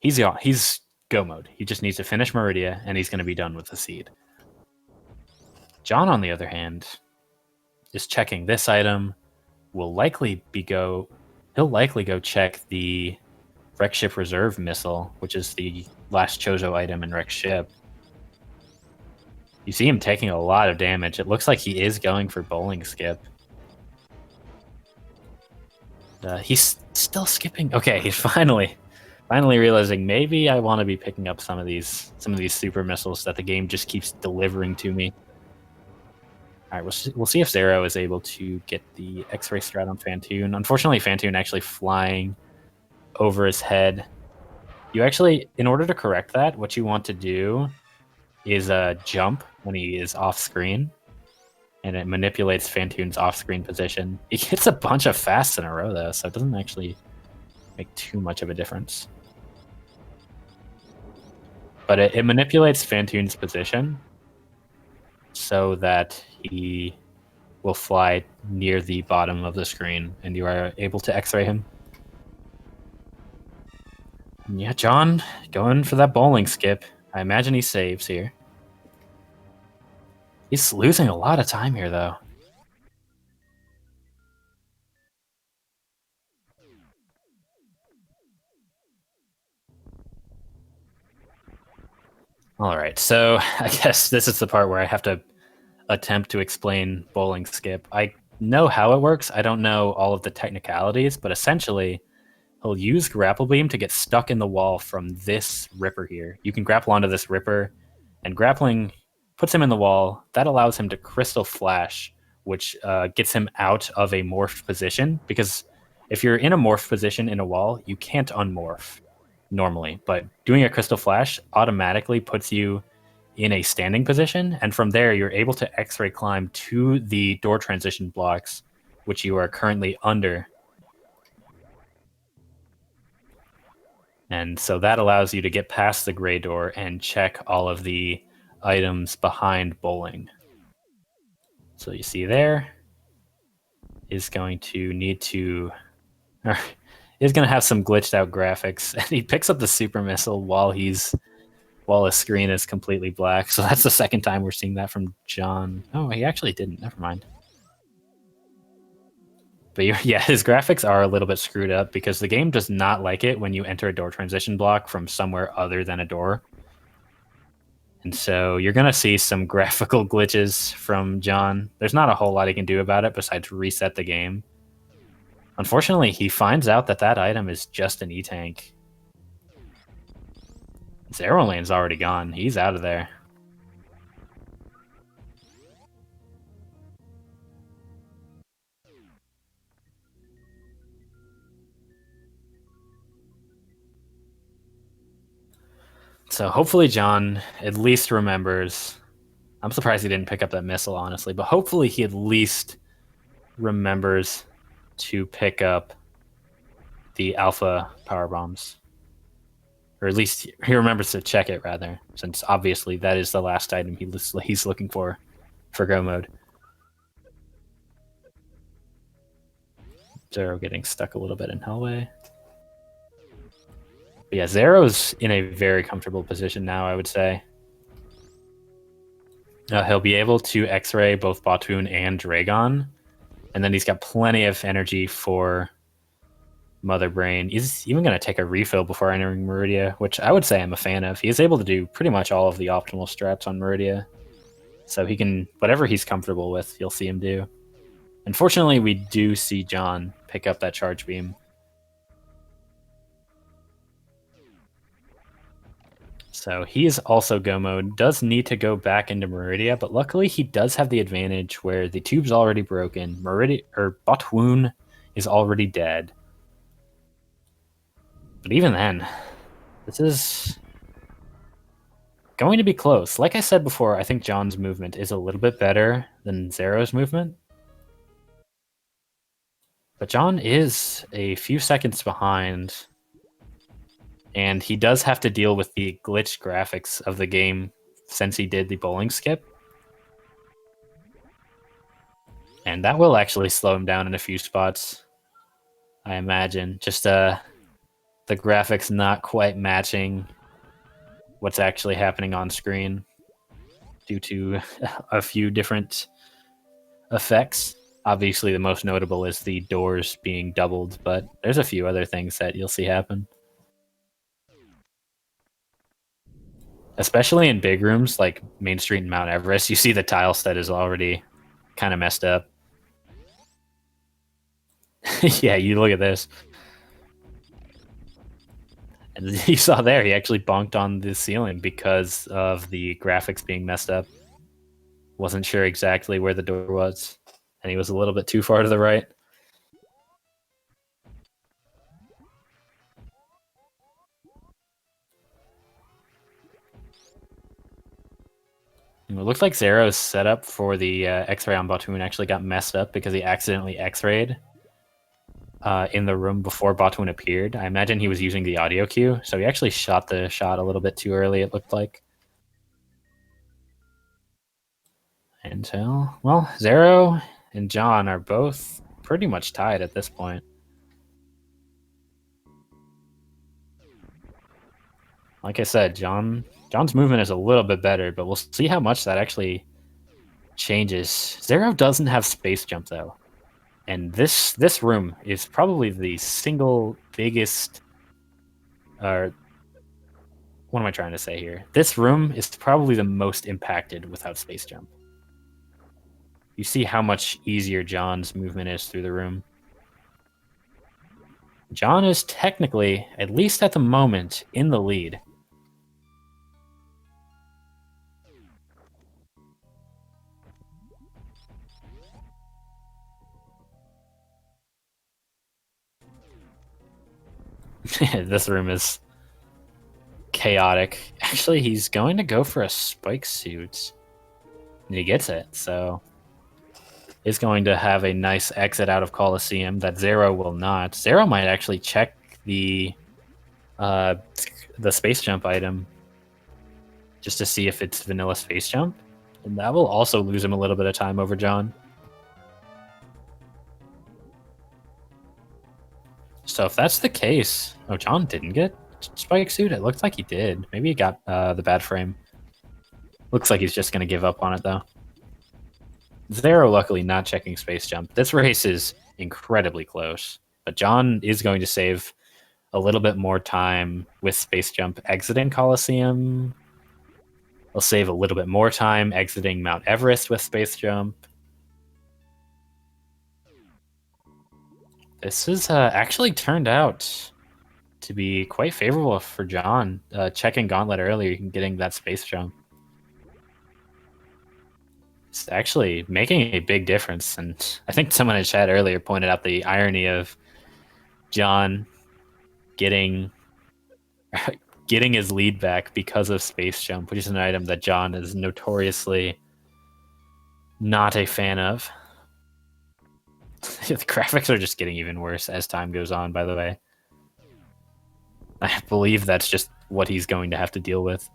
He's go mode. He just needs to finish Meridia, and he's going to be done with the Seed. John, on the other hand, is checking this item. He'll likely go check the Wreck Ship Reserve Missile, which is the last Chozo item in Wreck Ship. You see him taking a lot of damage. It looks like he is going for bowling skip. He's still skipping. Okay, he's finally realizing maybe I want to be picking up some of these super missiles that the game just keeps delivering to me. All right, we'll see if Zero is able to get the X-ray strat on Fantoon. Unfortunately, Fantoon actually flying over his head. You actually, in order to correct that, what you want to do is jump when he is off screen, and it manipulates Fantoon's off-screen position. He gets a bunch of fasts in a row though, so it doesn't actually make too much of a difference. But it manipulates Fantoon's position so that he will fly near the bottom of the screen, and you are able to X-ray him. And yeah, John going for that bowling skip. I imagine he saves here. He's losing a lot of time here, though. All right, so I guess this is the part where I have to attempt to explain bowling skip. I know how it works. I don't know all of the technicalities, but essentially, he'll use grapple beam to get stuck in the wall from this ripper here. You can grapple onto this ripper, and grappling puts him in the wall. That allows him to crystal flash, which gets him out of a morphed position. Because if you're in a morphed position in a wall, you can't unmorph normally. But doing a crystal flash automatically puts you in a standing position, and from there you're able to X-ray climb to the door transition blocks, which you are currently under. And so that allows you to get past the gray door and check all of the items behind bowling. So you see there is going to need to, or is going to have some glitched out graphics, and he picks up the super missile while his screen is completely black. So that's the second time we're seeing that from John. Oh, he actually didn't. Never mind. But yeah, his graphics are a little bit screwed up because the game does not like it when you enter a door transition block from somewhere other than a door. And so you're going to see some graphical glitches from John. There's not a whole lot he can do about it besides reset the game. Unfortunately, he finds out that that item is just an E-Tank. Zero Lane's already gone. He's out of there. So hopefully John at least remembers. I'm surprised he didn't pick up that missile, honestly, but hopefully he at least remembers to pick up the alpha power bombs. Or at least he remembers to check it, rather, since obviously that is the last item he's looking for Go mode. Zero getting stuck a little bit in Hellway. But yeah, Zero's in a very comfortable position now, I would say. He'll be able to X-ray both Batoon and Dragon, and then he's got plenty of energy for Mother Brain. He's even going to take a refill before entering Meridia, which I would say I'm a fan of. He is able to do pretty much all of the optimal strats on Meridia, so he can, whatever he's comfortable with, you'll see him do. Unfortunately, we do see John pick up that charge beam. So he is also go mode, does need to go back into Meridia, but luckily he does have the advantage where the tube's already broken. Botwoon is already dead. But even then, this is going to be close. Like I said before, I think John's movement is a little bit better than Zero's movement. But John is a few seconds behind, and he does have to deal with the glitched graphics of the game since he did the bowling skip. And that will actually slow him down in a few spots, I imagine. Just the graphics not quite matching what's actually happening on screen due to a few different effects. Obviously, the most notable is the doors being doubled, but there's a few other things that you'll see happen. Especially in big rooms like Main Street and Mount Everest, you see the tile set is already kind of messed up. Yeah, you look at this. And you saw there, he actually bonked on the ceiling because of the graphics being messed up. Wasn't sure exactly where the door was, and he was a little bit too far to the right. It looks like Zero's setup for the X-ray on Batoon actually got messed up because he accidentally X-rayed in the room before Batoon appeared. I imagine he was using the audio cue, so he actually shot the shot a little bit too early, it looked like. And so, well, Zero and John are both pretty much tied at this point. Like I said, John's movement is a little bit better, but we'll see how much that actually changes. Zero doesn't have space jump though. And this room is probably the single biggest what am I trying to say here? This room is probably the most impacted without space jump. You see how much easier John's movement is through the room. John is technically, at least at the moment, in the lead. This room is chaotic. Actually, he's going to go for a spike suit. And he gets it, so is going to have a nice exit out of Coliseum that Zero will not. Zero might actually check uh, the space jump item just to see if it's vanilla space jump. And that will also lose him a little bit of time over John. So if that's the case, oh, John didn't get spike suit? It looked like he did. Maybe he got the bad frame. Looks like he's just going to give up on it, though. Zero, luckily, not checking space jump. This race is incredibly close, but John is going to save a little bit more time with space jump exiting Coliseum. He'll save a little bit more time exiting Mount Everest with space jump. This has actually turned out to be quite favorable for John. Checking Gauntlet earlier and getting that space jump. It's actually making a big difference. And I think someone in chat earlier pointed out the irony of John getting getting his lead back because of space jump, which is an item that John is notoriously not a fan of. The graphics are just getting even worse as time goes on, by the way. I believe that's just what he's going to have to deal with.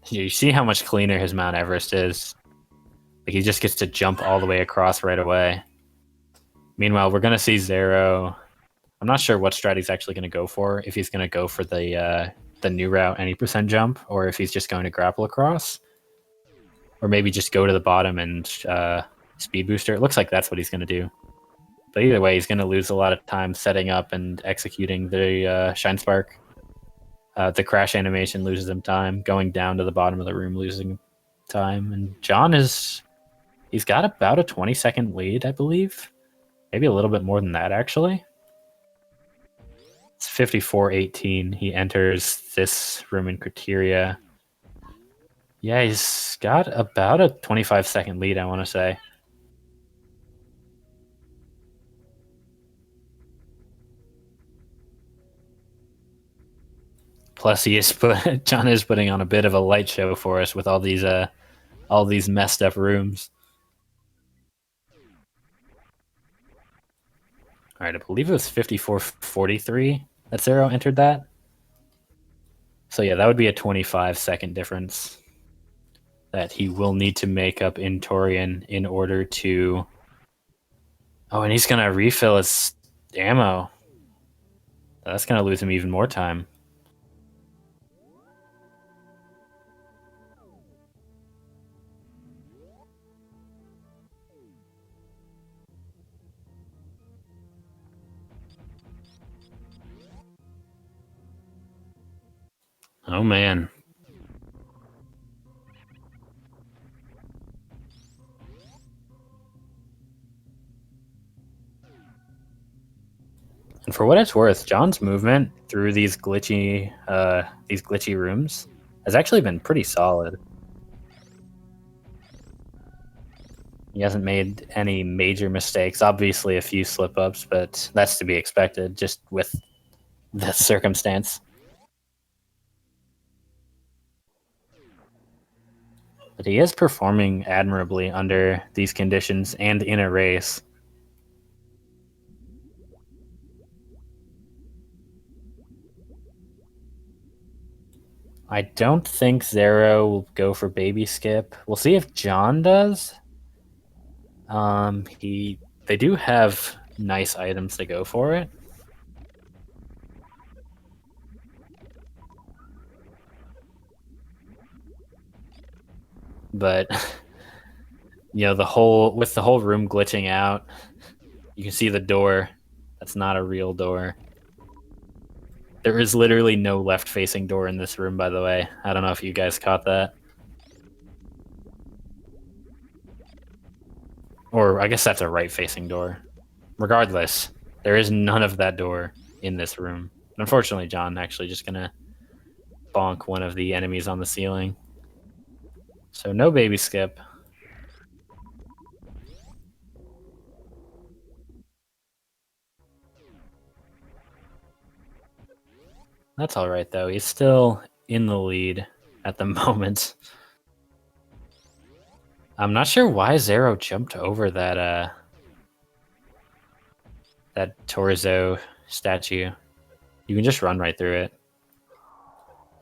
You see how much cleaner his Mount Everest is. Like, he just gets to jump all the way across right away. Meanwhile, we're going to see Zero. I'm not sure what strat he's actually going to go for. If he's going to go for the new route any percent jump, or if he's just going to grapple across, or maybe just go to the bottom and speed booster. It looks like that's what he's going to do. But either way, he's going to lose a lot of time setting up and executing the Shine Spark. The crash animation loses him time. Going down to the bottom of the room, losing time. And John he's got about a 20-second lead, I believe. Maybe a little bit more than that, actually. It's 54-18. He enters this room in Criteria. Yeah, he's got about a 25-second lead, I want to say. Plus, John is putting on a bit of a light show for us with all these messed up rooms. All right, I believe it was 54-43 that Zero entered that. So yeah, that would be a 25-second difference that he will need to make up in Torian in order to... Oh, and he's going to refill his ammo. That's going to lose him even more time. Oh, man. And for what it's worth, John's movement through these glitchy rooms has actually been pretty solid. He hasn't made any major mistakes. Obviously, a few slip ups, but that's to be expected just with the circumstance. But he is performing admirably under these conditions and in a race. I don't think Zero will go for baby skip. We'll see if John does. They do have nice items to go for it. But the whole room glitching out, you can see the door. That's not a real door. There is literally no left-facing door in this room, by the way. I don't know if you guys caught that. Or I guess that's a right-facing door. Regardless, there is none of that door in this room. Unfortunately, John actually just gonna bonk one of the enemies on the ceiling. So no baby skip. That's all right, though. He's still in the lead at the moment. I'm not sure why Zero jumped over that Torzo statue. You can just run right through it.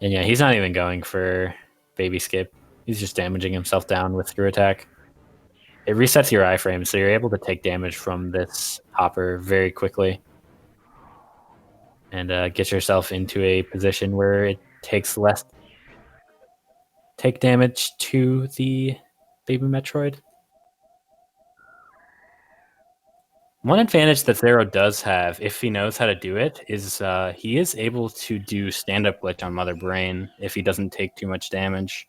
And yeah, he's not even going for baby skip. He's just damaging himself down with screw attack. It resets your iframe, so you're able to take damage from this hopper very quickly. And get yourself into a position where it takes less take damage to the baby Metroid. One advantage that Zero does have, if he knows how to do it, is he is able to do stand-up glitch on Mother Brain if he doesn't take too much damage.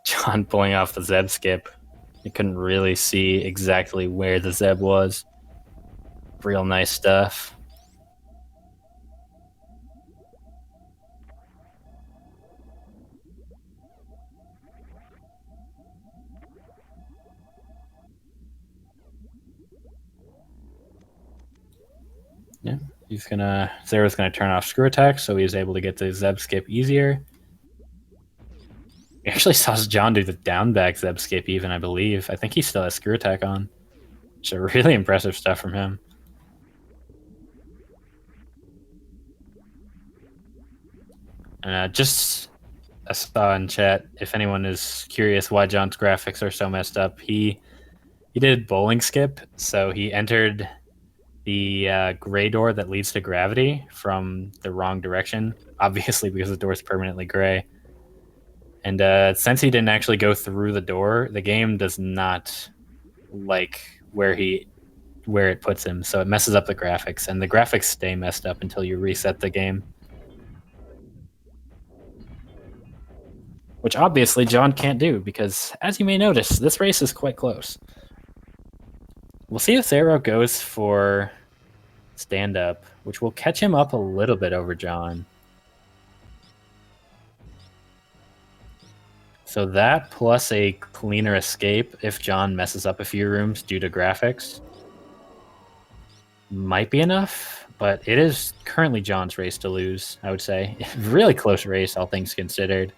John pulling off the Zeb skip. You couldn't really see exactly where the Zeb was. Real nice stuff. Yeah, Zero's gonna turn off screw attack, so he's able to get the Zeb skip easier. We actually saw John do the down back Zeb skip even, I believe. I think he still has screw attack on. So really impressive stuff from him. And just I saw in chat, if anyone is curious why John's graphics are so messed up, he did bowling skip, so he entered the gray door that leads to gravity from the wrong direction, obviously because the door is permanently gray. And since he didn't actually go through the door, the game does not like where it puts him, so it messes up the graphics, and the graphics stay messed up until you reset the game. Which obviously John can't do, because as you may notice, this race is quite close. We'll see if Zero goes for stand-up, which will catch him up a little bit over John. So that plus a cleaner escape if John messes up a few rooms due to graphics might be enough, but it is currently John's race to lose, I would say. Really close race, all things considered.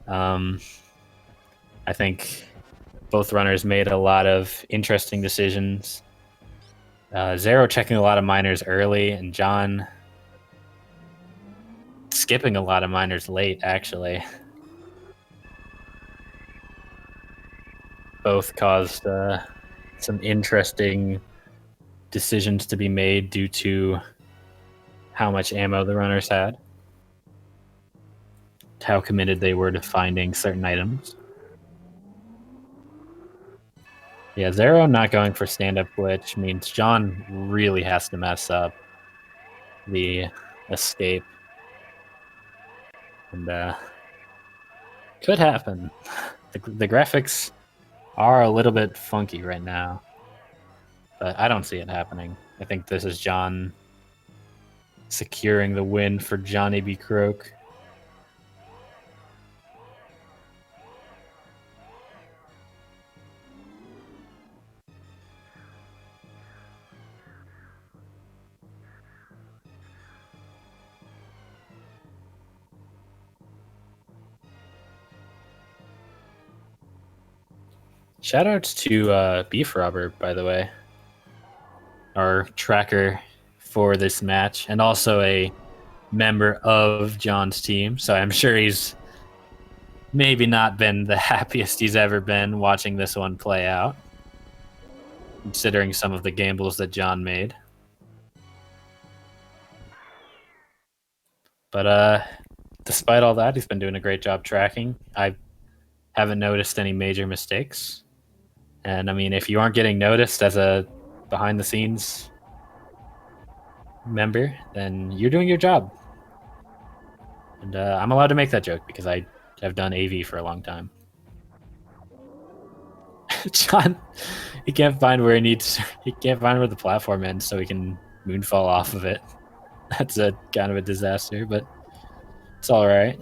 I think both runners made a lot of interesting decisions. Zero checking a lot of miners early, and John skipping a lot of miners late, actually. Both caused some interesting decisions to be made due to how much ammo the runners had, how committed they were to finding certain items. Yeah, Zero not going for stand-up glitch means John really has to mess up the escape. And could happen. The graphics are a little bit funky right now, but I don't see it happening. I think this is John securing the win for Johnny B. Croake. Shoutouts to Beef Robber, by the way, our tracker for this match, and also a member of John's team. So I'm sure he's maybe not been the happiest he's ever been watching this one play out, considering some of the gambles that John made. But despite all that, he's been doing a great job tracking. I haven't noticed any major mistakes. And I mean, if you aren't getting noticed as a behind the scenes member, then you're doing your job. And I'm allowed to make that joke because I have done AV for a long time. John, he can't find where he can't find where the platform ends so he can moonfall off of it. That's a kind of a disaster, but it's all right.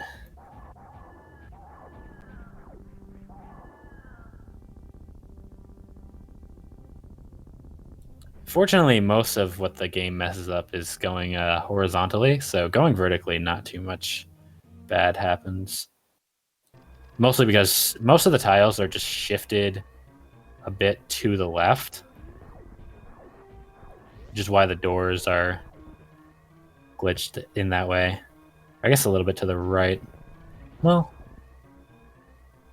Fortunately, most of what the game messes up is going horizontally, so going vertically, not too much bad happens. Mostly because most of the tiles are just shifted a bit to the left, which is why the doors are glitched in that way. I guess a little bit to the right. Well,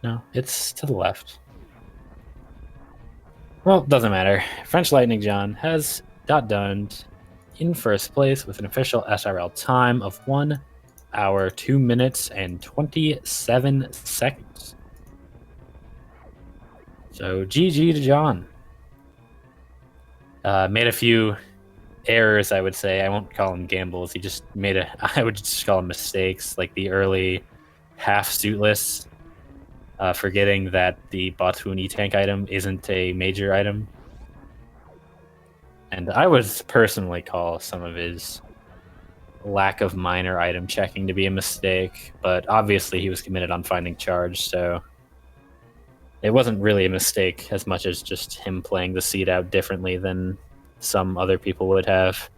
no, it's to the left. Well, doesn't matter. French Lightning John has done in first place with an official SRL time of 1 hour, 2 minutes, and 27 seconds. So GG to John. Made a few errors, I would say. I won't call them gambles. He just made I would just call them mistakes, like the early half suitless, forgetting that the Botun E-Tank item isn't a major item. And I would personally call some of his lack of minor item checking to be a mistake, but obviously he was committed on finding charge, so it wasn't really a mistake as much as just him playing the seed out differently than some other people would have.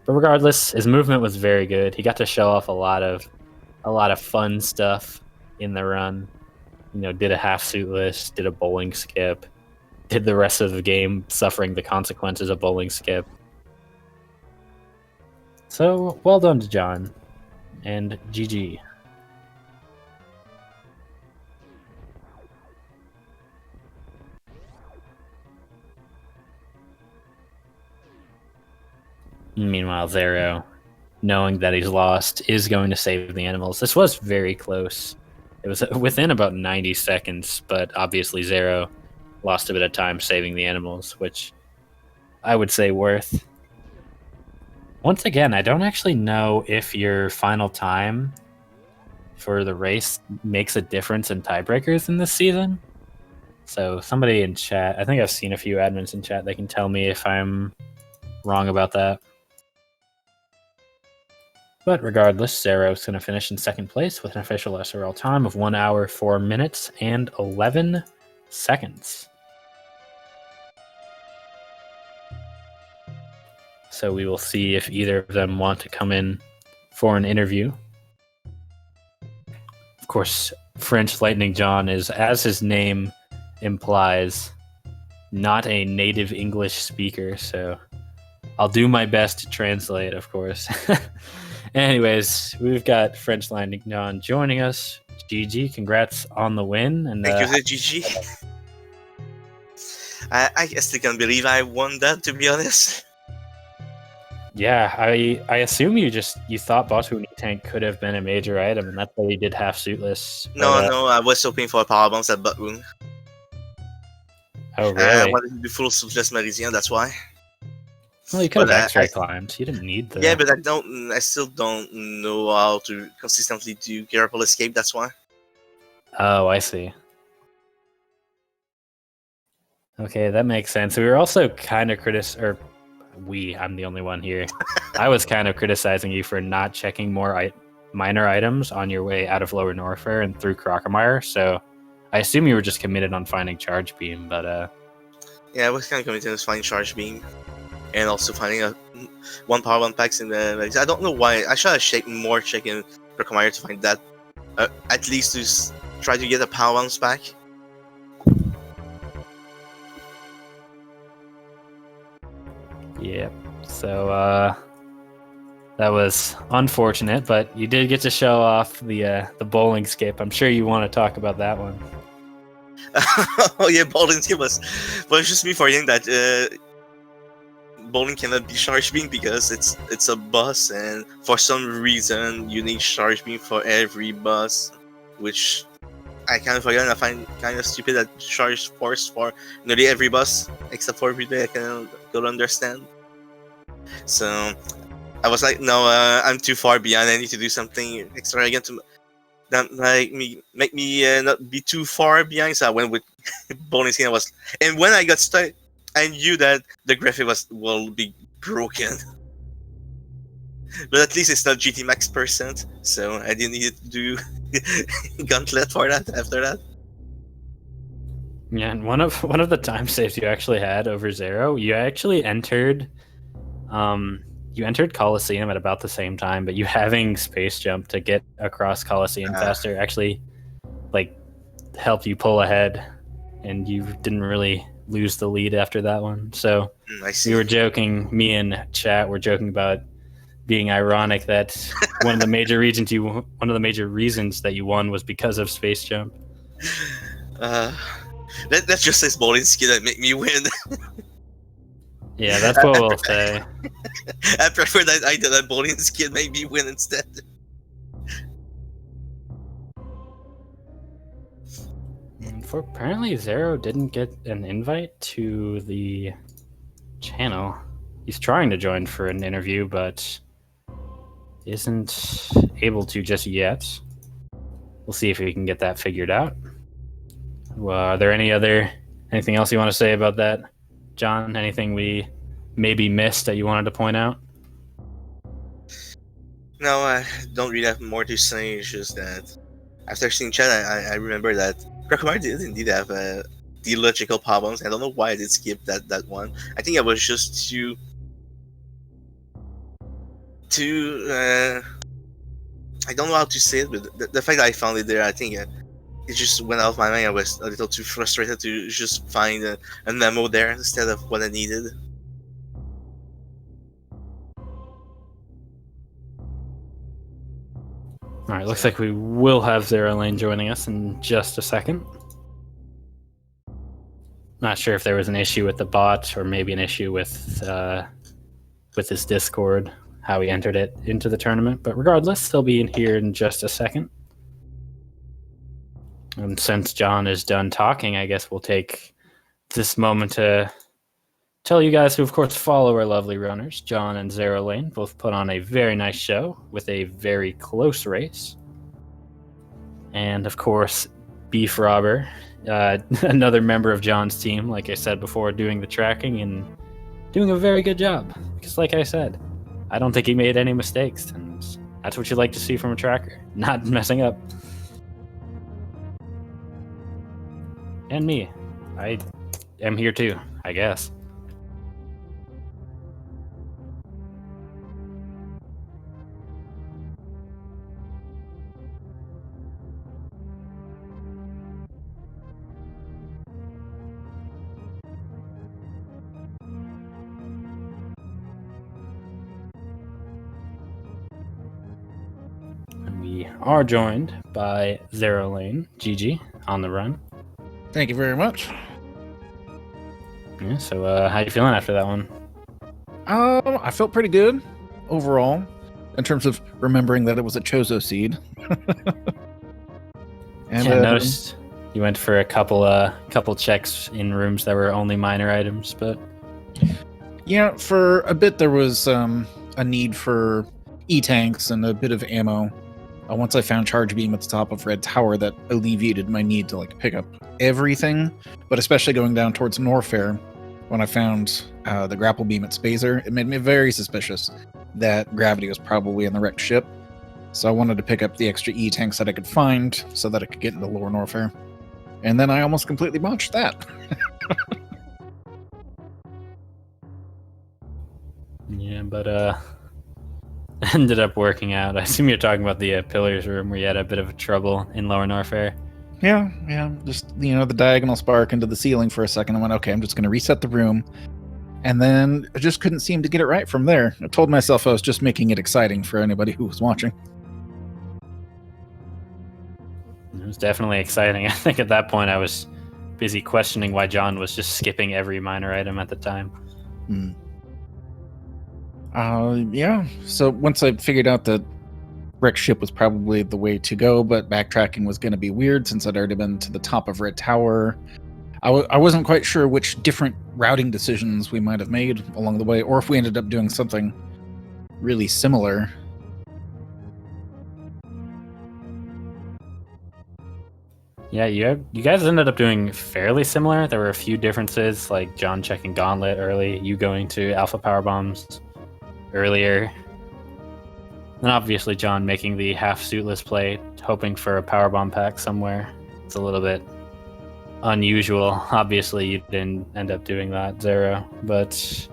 But regardless, his movement was very good. He got to show off a lot of fun stuff in the run. You know, did a half suitless, did a bowling skip, did the rest of the game suffering the consequences of bowling skip. So, well done to John, and GG. Meanwhile, Zero, knowing that he's lost, is going to save the animals. This was very close. It was within about 90 seconds, but obviously Zero lost a bit of time saving the animals, which I would say worth. Once again, I don't actually know if your final time for the race makes a difference in tiebreakers in this season. So somebody in chat, I think I've seen a few admins in chat, they can tell me if I'm wrong about that. But regardless, Zero's going to finish in second place with an official SRL time of 1 hour, 4 minutes, and 11 seconds. So we will see if either of them want to come in for an interview. Of course, French Lightning John is, as his name implies, not a native English speaker, so I'll do my best to translate, of course. Anyways, we've got French Lightning John joining us. GG, congrats on the win. And thank you, GG. I still can't believe I won that, to be honest. Yeah, I assume you thought Botun E-Tank could have been a major item, and that's why you did half suitless. No, I was hoping for power bombs at Botun. Oh, really? I wanted to be full suitless meridia, that's why. Well, you could But have X-ray climbed. You didn't need the. yeah, but I still don't know how to consistently do careful escape. That's why. Oh, I see. Okay, that makes sense. We were also kind of I'm the only one here. I was kind of criticizing you for not checking more minor items on your way out of Lower Norfair and through Crockemire, so I assume you were just committed on finding Charge Beam, but Yeah, I was kind of committed to finding Charge Beam, and also finding one power one packs in the. I don't know why. I should have more checking Crockemire to find that. At least to try to get a power bounce back. yeah. So that was unfortunate, but you did get to show off the bowling skip. I'm sure you want to talk about that one. Oh yeah, bowling skip was just me forgetting that bowling cannot be charge beam because it's a bus, and for some reason you need charge beam for every bus, which I kind of forgot. And I find kind of stupid that charge force for nearly every bus except for relay. I don't understand. So I was like, no, I'm too far behind. I need to do something extravagant to that make me not be too far behind. So I went with bowling skin. And when I got stuck, I knew that the graphic will be broken. But at least it's not GT Max %, so I didn't need to do Gauntlet for that after that. Yeah, and one of the time saves you actually had over Zero, you actually entered Coliseum at about the same time, but you having space jump to get across Coliseum faster actually like helped you pull ahead, and you didn't really lose the lead after that one. So we were joking, me and chat were joking about being ironic that one of the major reasons that you won was because of space jump. Let's just say bowling skin that make me win. Yeah, that's what we'll say. I prefer that bowling skin make me win instead. For apparently Zero didn't get an invite to the channel. He's trying to join for an interview, but isn't able to just yet. We'll see if we can get that figured out. Well, are there anything else you want to say about that, John? Anything we maybe missed that you wanted to point out? No, I don't really have more to say. It's just that after seeing chat, I remember that Crockemire did indeed have the logical problems. I don't know why I did skip that one. I think I was just too I don't know how to say it, but the fact that I found it there, I think it just went out of my mind. I was a little too frustrated to just find a memo there instead of what I needed. All right, looks like we will have Zero Lane joining us in just a second. Not sure if there was an issue with the bot or maybe an issue with his Discord, how he entered it into the tournament. But regardless, he'll be in here in just a second. And since John is done talking, I guess we'll take this moment to tell you guys who, of course, follow our lovely runners, John and Zero Lane, both put on a very nice show with a very close race. And, of course, Beef Robber, another member of John's team, like I said before, doing the tracking and doing a very good job. Because, like I said, I don't think he made any mistakes, and that's what you like to see from a tracker, not messing up. And me. I am here too, I guess. And we are joined by Zero Lane, GG, on the run. Thank you very much. Yeah, so how you feeling after that one? I felt pretty good overall in terms of remembering that it was a Chozo seed. And I noticed you went for a couple checks in rooms that were only minor items, but Yeah, for a bit there was a need for E-tanks and a bit of ammo. Once I found Charge Beam at the top of Red Tower, that alleviated my need to like pick up everything. But especially going down towards Norfair, when I found the Grapple Beam at Spazer, it made me very suspicious that Gravity was probably in the wrecked ship. So I wanted to pick up the extra E-tanks that I could find so that I could get into Lower Norfair. And then I almost completely botched that. Yeah, but ended up working out. I assume you're talking about the Pillars room where you had a bit of trouble in Lower Norfair. Yeah, just, the diagonal spark into the ceiling for a second. I went, okay, I'm just going to reset the room. And then I just couldn't seem to get it right from there. I told myself I was just making it exciting for anybody who was watching. It was definitely exciting. I think at that point I was busy questioning why John was just skipping every minor item at the time. Yeah. So once I figured out that wrecked ship was probably the way to go, but backtracking was going to be weird since I'd already been to the top of Red Tower. I wasn't quite sure which different routing decisions we might have made along the way, or if we ended up doing something really similar. Yeah, you guys ended up doing fairly similar. There were a few differences, like John checking Gauntlet early, you going to Alpha Power Bombs earlier. And obviously John making the half suitless play, hoping for a power bomb pack somewhere. It's a little bit unusual. Obviously you didn't end up doing that, Zero. But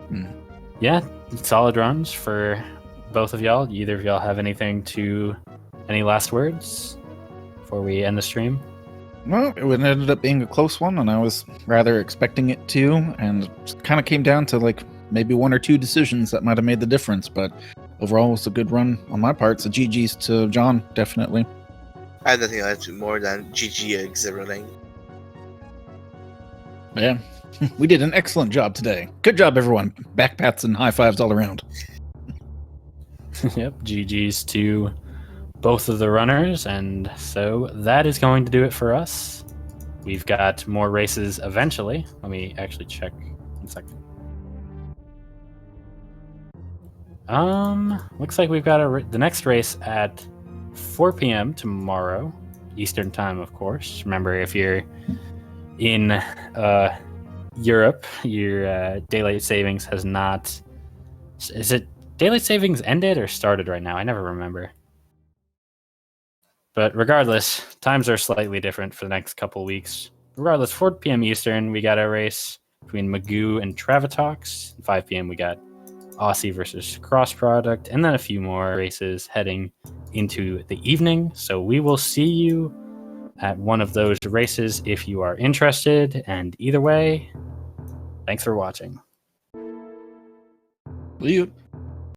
yeah, solid runs for both of y'all. Either of y'all have any last words before we end the stream? Well, it ended up being a close one, and I was rather expecting it to, and it kind of came down to like maybe one or two decisions that might have made the difference, but overall it was a good run on my part, so GG's to John, definitely. I have nothing left more than GG Zero Lane. Yeah, we did an excellent job today. Good job, everyone. Back pats and high fives all around. Yep, GG's to both of the runners, and so that is going to do it for us. We've got more races eventually. Let me actually check 1 second. Looks like we've got the next race at 4 p.m. tomorrow, Eastern time, of course. Remember, if you're in Europe, your daylight savings has not... Is it daylight savings ended or started right now? I never remember. But regardless, times are slightly different for the next couple weeks. Regardless, 4 p.m. Eastern, we got a race between Magoo and Travatox. 5 p.m. we got Aussie versus Cross Product, and then a few more races heading into the evening. So we will see you at one of those races if you are interested. And either way, thanks for watching. See you.